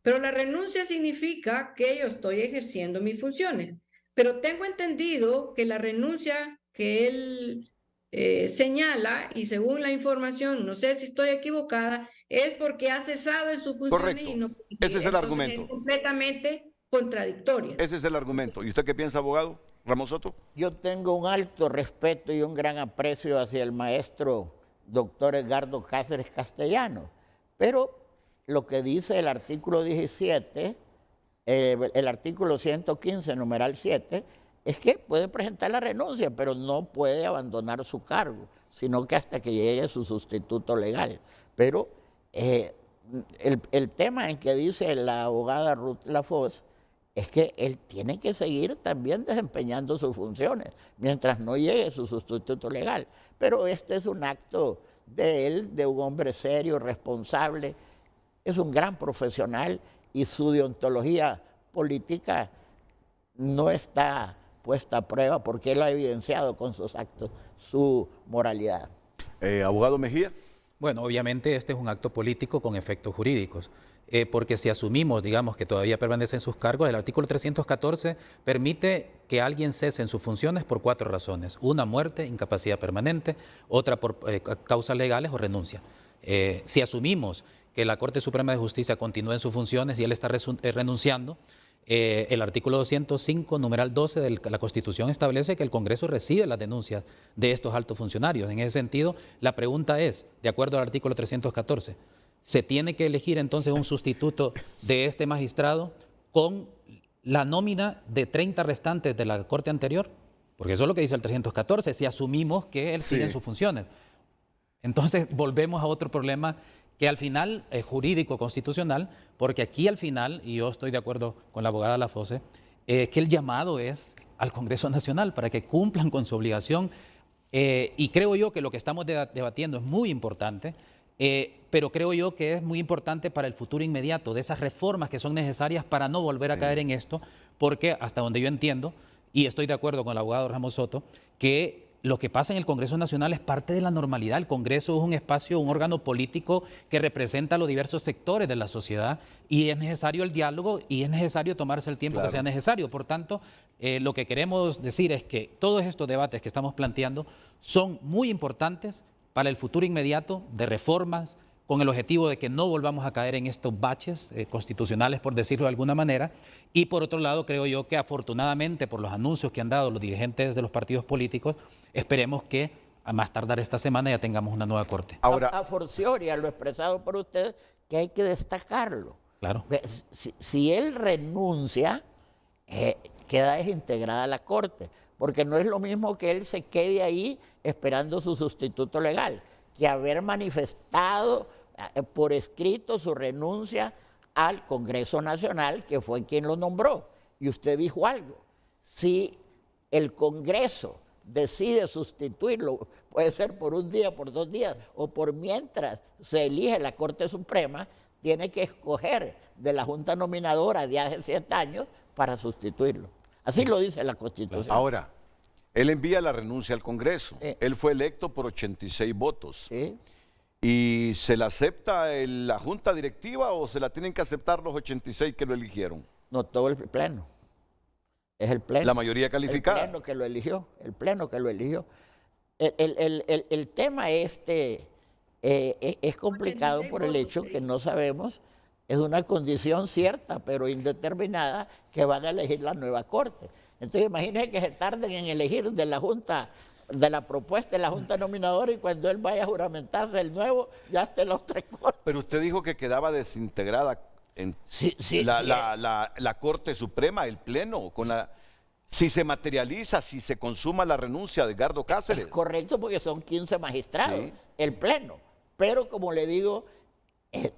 Pero la renuncia significa que yo estoy ejerciendo mis funciones. Pero tengo entendido que la renuncia que él señala, y según la información, no sé si estoy equivocada, es porque ha cesado en sus funciones. Correcto. Y no. Ese es el argumento. Es completamente contradictoria. Ese es el argumento. ¿Y usted qué piensa, abogado Ramos Soto? Yo tengo un alto respeto y un gran aprecio hacia el maestro doctor Edgardo Cáceres Castellanos, pero lo que dice el artículo 17, el artículo 115, numeral 7, es que puede presentar la renuncia, pero no puede abandonar su cargo, sino que hasta que llegue su sustituto legal. Pero el tema en que dice la abogada Ruth Lafosse es que él tiene que seguir también desempeñando sus funciones mientras no llegue su sustituto legal. Pero este es un acto de él, de un hombre serio, responsable, es un gran profesional y su deontología política no está puesta a prueba porque él ha evidenciado con sus actos su moralidad. Abogado Mejía. Bueno, obviamente este es un acto político con efectos jurídicos, porque si asumimos, digamos, que todavía permanece en sus cargos, el artículo 314 permite que alguien cese en sus funciones por 4 razones. Una, muerte, incapacidad permanente; otra, por causas legales o renuncia. Si asumimos que la Corte Suprema de Justicia continúa en sus funciones y él está renunciando, el artículo 205, numeral 12 de la Constitución establece que el Congreso recibe las denuncias de estos altos funcionarios. En ese sentido, la pregunta es, de acuerdo al artículo 314, ¿se tiene que elegir entonces un sustituto de este magistrado con la nómina de 30 restantes de la Corte anterior? Porque eso es lo que dice el 314, si asumimos que él sigue en sus funciones. Entonces, volvemos a otro problema que al final es jurídico, constitucional, porque aquí al final, y yo estoy de acuerdo con la abogada Lafosse, que el llamado es al Congreso Nacional para que cumplan con su obligación, y creo yo que lo que estamos debatiendo es muy importante, pero creo yo que es muy importante para el futuro inmediato, de esas reformas que son necesarias para no volver a caer en esto, porque hasta donde yo entiendo, y estoy de acuerdo con el abogado Ramos Soto, que lo que pasa en el Congreso Nacional es parte de la normalidad. El Congreso es un espacio, un órgano político que representa a los diversos sectores de la sociedad y es necesario el diálogo y es necesario tomarse el tiempo que sea necesario. Por tanto, lo que queremos decir es que todos estos debates que estamos planteando son muy importantes para el futuro inmediato de reformas, con el objetivo de que no volvamos a caer en estos baches constitucionales, por decirlo de alguna manera. Y por otro lado, creo yo que afortunadamente por los anuncios que han dado los dirigentes de los partidos políticos, esperemos que a más tardar esta semana ya tengamos una nueva corte. Ahora, a forciori, a lo expresado por usted, que hay que destacarlo. Claro. Si él renuncia, queda desintegrada la corte, porque no es lo mismo que él se quede ahí esperando su sustituto legal, que haber manifestado por escrito su renuncia al Congreso Nacional, que fue quien lo nombró. Y usted dijo algo, si el Congreso decide sustituirlo, puede ser por un día, por 2 días, o por mientras se elige la Corte Suprema, tiene que escoger de la Junta Nominadora de hace 7 años para sustituirlo. Así lo dice la Constitución. Ahora, él envía la renuncia al Congreso. Sí. Él fue electo por 86 votos. ¿Sí? ¿Y se la acepta la Junta Directiva o se la tienen que aceptar los 86 que lo eligieron? No, todo el Pleno. Es el Pleno. La mayoría calificada. El Pleno que lo eligió. El Pleno que lo eligió. El tema es complicado por el hecho que no sabemos, es una condición cierta pero indeterminada que van a elegir la nueva Corte. Entonces imagínense que se tarden en elegir de la Junta, de la propuesta de la Junta Nominadora, y cuando él vaya a juramentarse el nuevo, ya esté los 3 cortes. Pero usted dijo que quedaba desintegrada en la Corte Suprema, el Pleno, si se materializa, si se consuma la renuncia de Edgardo Cáceres. Es correcto, porque son 15 magistrados, sí, el Pleno. Pero como le digo,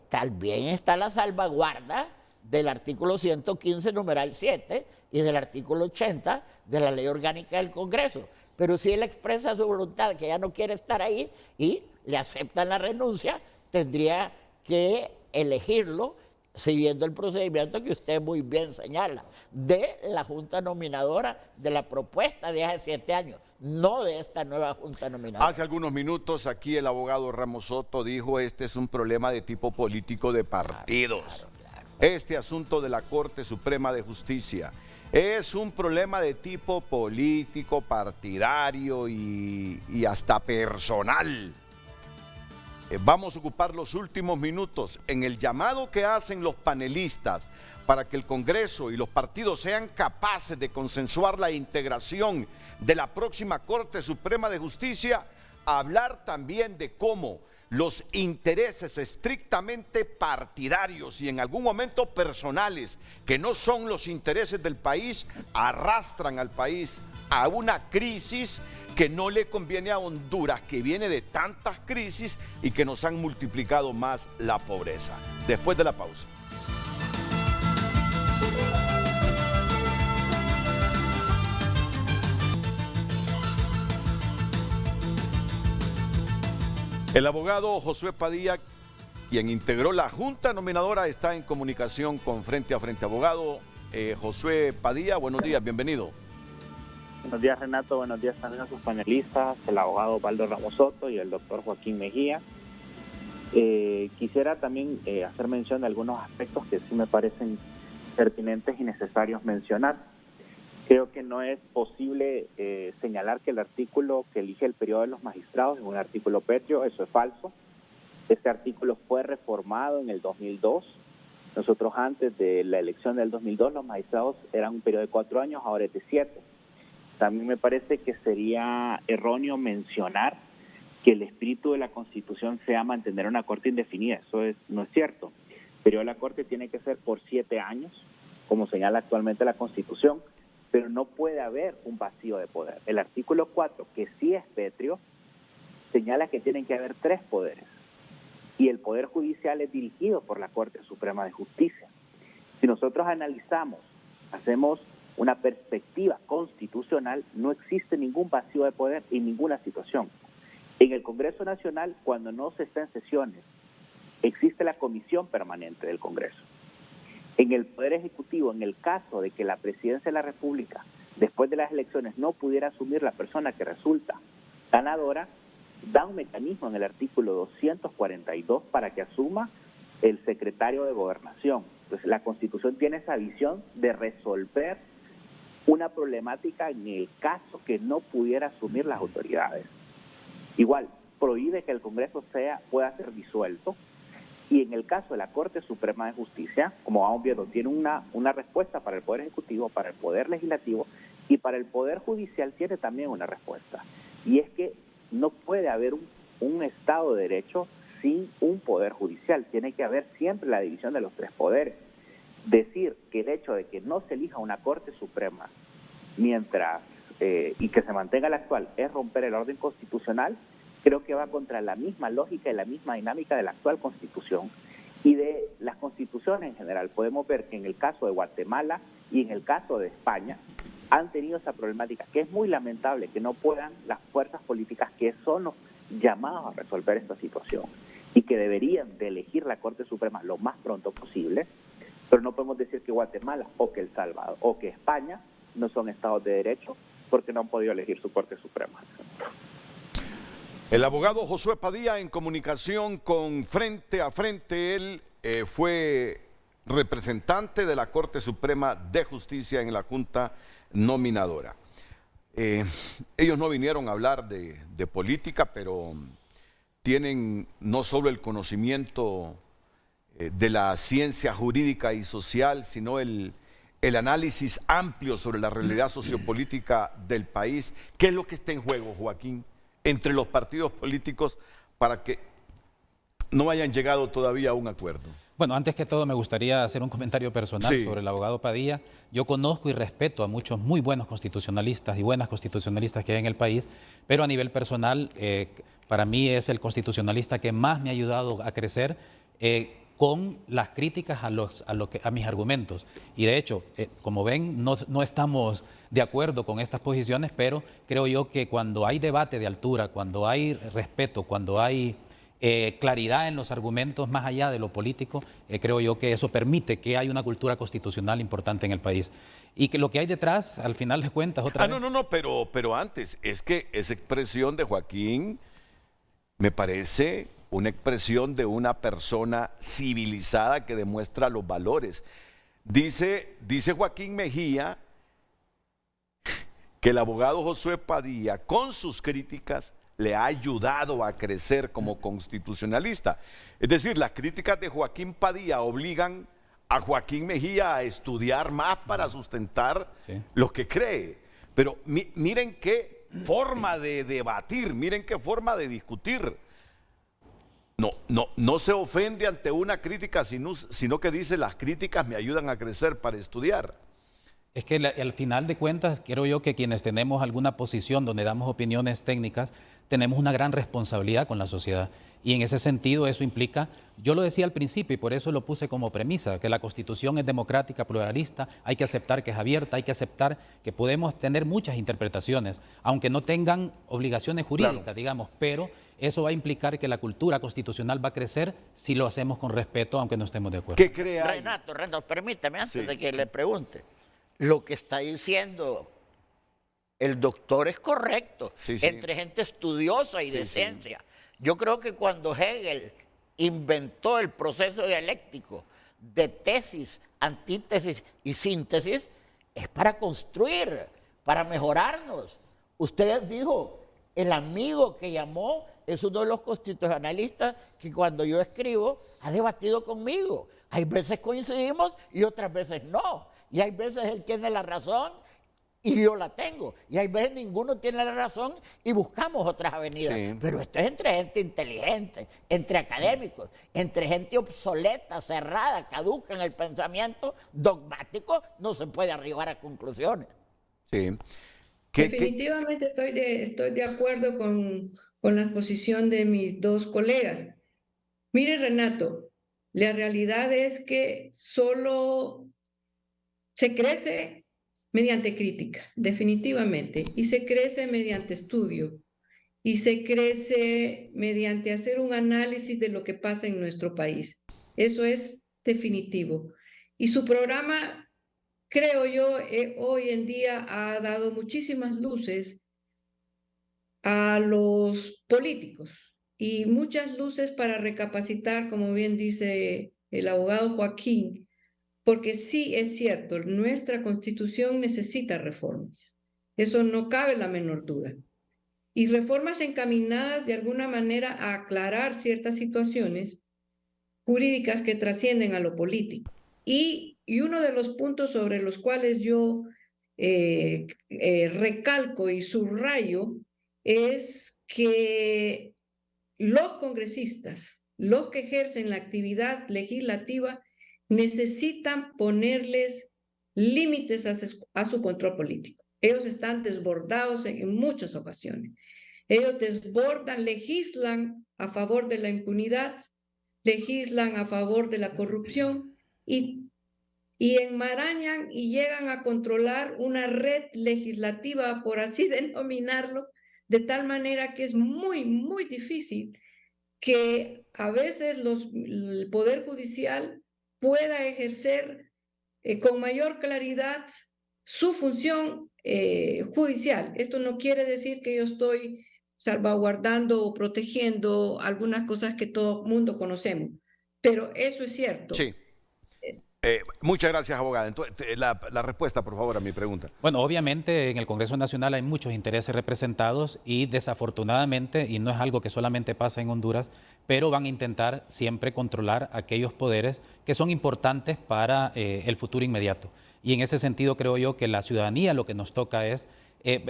también está la salvaguarda del artículo 115, numeral 7, y del artículo 80 de la Ley Orgánica del Congreso. Pero si él expresa su voluntad, que ya no quiere estar ahí, y le aceptan la renuncia, tendría que elegirlo siguiendo el procedimiento que usted muy bien señala, de la Junta Nominadora de la propuesta de hace 7 años, no de esta nueva Junta Nominadora. Hace algunos minutos aquí el abogado Ramos Soto dijo, este es un problema de tipo político de partidos. Claro. Este asunto de la Corte Suprema de Justicia es un problema de tipo político, partidario y hasta personal. Vamos a ocupar los últimos minutos en el llamado que hacen los panelistas para que el Congreso y los partidos sean capaces de consensuar la integración de la próxima Corte Suprema de Justicia, a hablar también de cómo los intereses estrictamente partidarios y en algún momento personales, que no son los intereses del país, arrastran al país a una crisis que no le conviene a Honduras, que viene de tantas crisis y que nos han multiplicado más la pobreza. Después de la pausa. El abogado Josué Padilla, quien integró la Junta Nominadora, está en comunicación con Frente a Frente. Abogado Josué Padilla, buenos días, bienvenido. Buenos días, Renato. Buenos días también a sus panelistas, el abogado Osvaldo Ramos Soto y el doctor Joaquín Mejía. Quisiera también hacer mención de algunos aspectos que sí me parecen pertinentes y necesarios mencionar. Creo que no es posible señalar que el artículo que elige el periodo de los magistrados es un artículo pétreo, eso es falso. Este artículo fue reformado en el 2002. Nosotros antes de la elección del 2002 los magistrados eran un periodo de 4 años, ahora es de 7. También me parece que sería erróneo mencionar que el espíritu de la Constitución sea mantener una Corte indefinida. Eso no es cierto. El periodo de la Corte tiene que ser por 7 años, como señala actualmente la Constitución, pero no puede haber un vacío de poder. El artículo 4, que sí es pétreo, señala que tienen que haber 3 poderes. Y el Poder Judicial es dirigido por la Corte Suprema de Justicia. Si nosotros analizamos, hacemos una perspectiva constitucional, no existe ningún vacío de poder en ninguna situación. En el Congreso Nacional, cuando no se está en sesiones, existe la Comisión Permanente del Congreso. En el Poder Ejecutivo, en el caso de que la Presidencia de la República, después de las elecciones, no pudiera asumir la persona que resulta ganadora, da un mecanismo en el artículo 242 para que asuma el secretario de Gobernación. Entonces, la Constitución tiene esa visión de resolver una problemática en el caso que no pudiera asumir las autoridades. Igual, prohíbe que el Congreso pueda ser disuelto, y en el caso de la Corte Suprema de Justicia, como vamos viendo, tiene una respuesta para el Poder Ejecutivo, para el Poder Legislativo, y para el Poder Judicial tiene también una respuesta. Y es que no puede haber un Estado de Derecho sin un Poder Judicial. Tiene que haber siempre la división de los 3 poderes. Decir que el hecho de que no se elija una Corte Suprema y que se mantenga la actual es romper el orden constitucional, creo que va contra la misma lógica y la misma dinámica de la actual Constitución y de las constituciones en general. Podemos ver que en el caso de Guatemala y en el caso de España han tenido esa problemática, que es muy lamentable que no puedan las fuerzas políticas que son los llamados a resolver esta situación y que deberían de elegir la Corte Suprema lo más pronto posible, pero no podemos decir que Guatemala o que El Salvador o que España no son estados de derecho porque no han podido elegir su Corte Suprema. El abogado Josué Padilla en comunicación con Frente a Frente. Él fue representante de la Corte Suprema de Justicia en la Junta Nominadora. Ellos no vinieron a hablar de política, pero tienen no solo el conocimiento de la ciencia jurídica y social, sino el análisis amplio sobre la realidad sociopolítica del país. ¿Qué es lo que está en juego, Joaquín, entre los partidos políticos para que no hayan llegado todavía a un acuerdo? Bueno, antes que todo me gustaría hacer un comentario personal sobre el abogado Padilla. Yo conozco y respeto a muchos muy buenos constitucionalistas y buenas constitucionalistas que hay en el país, pero a nivel personal, para mí es el constitucionalista que más me ha ayudado a crecer con las críticas a mis argumentos. Y de hecho, como ven, no estamos de acuerdo con estas posiciones, pero creo yo que cuando hay debate de altura, cuando hay respeto, cuando hay claridad en los argumentos más allá de lo político, creo yo que eso permite que haya una cultura constitucional importante en el país. Y que lo que hay detrás, al final de cuentas, otra vez... No, pero antes, es que esa expresión de Joaquín me parece una expresión de una persona civilizada que demuestra los valores. Dice Joaquín Mejía que el abogado Josué Padilla, con sus críticas, le ha ayudado a crecer como constitucionalista. Es decir, las críticas de Joaquín Padilla obligan a Joaquín Mejía a estudiar más para sustentar lo que cree. Pero miren qué forma de debatir, miren qué forma de discutir. No se ofende ante una crítica, sino que dice: las críticas me ayudan a crecer para estudiar. Es que al final de cuentas, creo yo que quienes tenemos alguna posición donde damos opiniones técnicas, tenemos una gran responsabilidad con la sociedad. Y en ese sentido eso implica, yo lo decía al principio y por eso lo puse como premisa, que la Constitución es democrática, pluralista, hay que aceptar que es abierta, hay que aceptar que podemos tener muchas interpretaciones, aunque no tengan obligaciones jurídicas, claro, digamos, pero eso va a implicar que la cultura constitucional va a crecer si lo hacemos con respeto, aunque no estemos de acuerdo. ¿Qué crea? Renato, permítame antes de que le pregunte. Lo que está diciendo el doctor es correcto, entre gente estudiosa y de ciencia. Yo creo que cuando Hegel inventó el proceso dialéctico de tesis, antítesis y síntesis, es para construir, para mejorarnos. Usted dijo, el amigo que llamó es uno de los constitucionalistas que cuando yo escribo ha debatido conmigo. Hay veces coincidimos y otras veces no. Y hay veces él tiene la razón y yo la tengo. Y hay veces ninguno tiene la razón y buscamos otras avenidas. Sí. Pero esto es entre gente inteligente, entre académicos, entre gente obsoleta, cerrada, caduca en el pensamiento dogmático, no se puede arribar a conclusiones. Sí. Definitivamente estoy de acuerdo con la posición de mis dos colegas. Mire, Renato, la realidad es que solo se crece mediante crítica, definitivamente, y se crece mediante estudio, y se crece mediante hacer un análisis de lo que pasa en nuestro país. Eso es definitivo. Y su programa, creo yo, hoy en día ha dado muchísimas luces a los políticos y muchas luces para recapacitar, como bien dice el abogado Joaquín, porque sí es cierto, nuestra Constitución necesita reformas. Eso no cabe la menor duda. Y reformas encaminadas de alguna manera a aclarar ciertas situaciones jurídicas que trascienden a lo político. Y uno de los puntos sobre los cuales yo recalco y subrayo es que los congresistas, los que ejercen la actividad legislativa, necesitan ponerles límites a su control político. Ellos están desbordados en muchas ocasiones. Ellos desbordan, legislan a favor de la impunidad, legislan a favor de la corrupción y enmarañan y llegan a controlar una red legislativa, por así denominarlo, de tal manera que es muy, muy difícil que a veces el Poder Judicial pueda ejercer con mayor claridad su función judicial. Esto no quiere decir que yo estoy salvaguardando o protegiendo algunas cosas que todo el mundo conocemos, pero eso es cierto. Sí. Muchas gracias, abogada. Entonces, la respuesta, por favor, a mi pregunta. Bueno, obviamente en el Congreso Nacional hay muchos intereses representados y desafortunadamente, y no es algo que solamente pasa en Honduras, pero van a intentar siempre controlar aquellos poderes que son importantes para el futuro inmediato. Y en ese sentido creo yo que la ciudadanía lo que nos toca es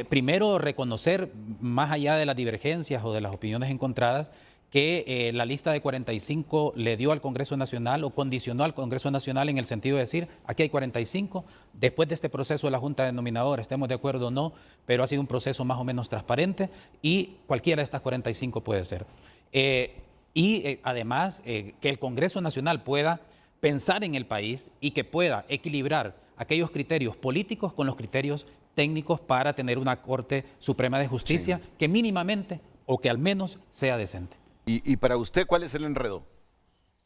primero reconocer, más allá de las divergencias o de las opiniones encontradas, que la lista de 45 le dio al Congreso Nacional o condicionó al Congreso Nacional en el sentido de decir, aquí hay 45, después de este proceso de la Junta Denominadora, estemos de acuerdo o no, pero ha sido un proceso más o menos transparente y cualquiera de estas 45 puede ser. Además, que el Congreso Nacional pueda pensar en el país y que pueda equilibrar aquellos criterios políticos con los criterios técnicos para tener una Corte Suprema de Justicia que mínimamente o que al menos sea decente. ¿Y para usted cuál es el enredo?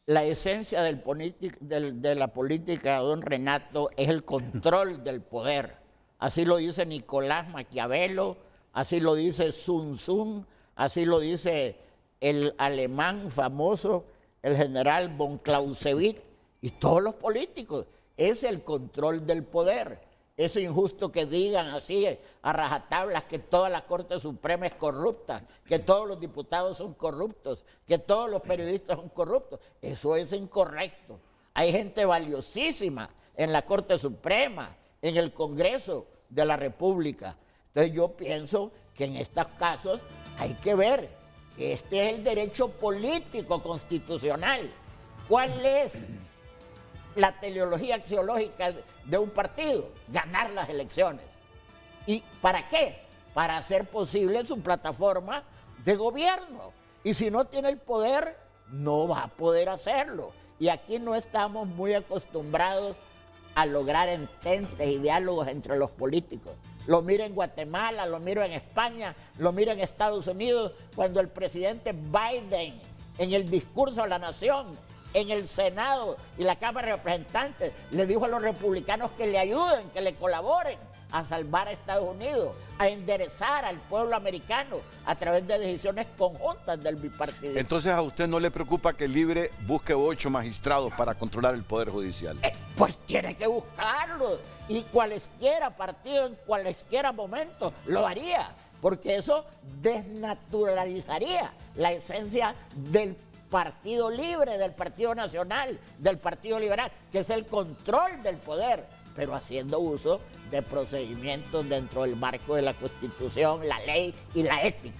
La esencia de la política, don Renato, es el control del poder. Así lo dice Nicolás Maquiavelo, así lo dice Sun Tzu, así lo dice el alemán famoso, el general von Clausewitz, y todos los políticos. Es el control del poder. Es injusto que digan así a rajatablas que toda la Corte Suprema es corrupta, que todos los diputados son corruptos, que todos los periodistas son corruptos. Eso es incorrecto. Hay gente valiosísima en la Corte Suprema, en el Congreso de la República. Entonces yo pienso que en estos casos hay que ver que este es el derecho político constitucional. ¿Cuál es la teleología axiológica de un partido? Ganar las elecciones. ¿Y para qué? Para hacer posible su plataforma de gobierno. Y si no tiene el poder, no va a poder hacerlo. Y aquí no estamos muy acostumbrados a lograr ententes y diálogos entre los políticos. Lo miro en Guatemala, lo miro en España, lo miro en Estados Unidos, cuando el presidente Biden, en el discurso a la nación, en el Senado y la Cámara de Representantes, le dijo a los republicanos que le ayuden, que le colaboren a salvar a Estados Unidos, a enderezar al pueblo americano a través de decisiones conjuntas del bipartidismo. Entonces, ¿a usted no le preocupa que el Libre busque 8 magistrados para controlar el Poder Judicial? Pues tiene que buscarlos, y cualesquiera partido, en cualesquiera momento, lo haría, porque eso desnaturalizaría la esencia del Partido Libre, del Partido Nacional, del Partido Liberal, que es el control del poder, pero haciendo uso de procedimientos dentro del marco de la Constitución, la ley y la ética.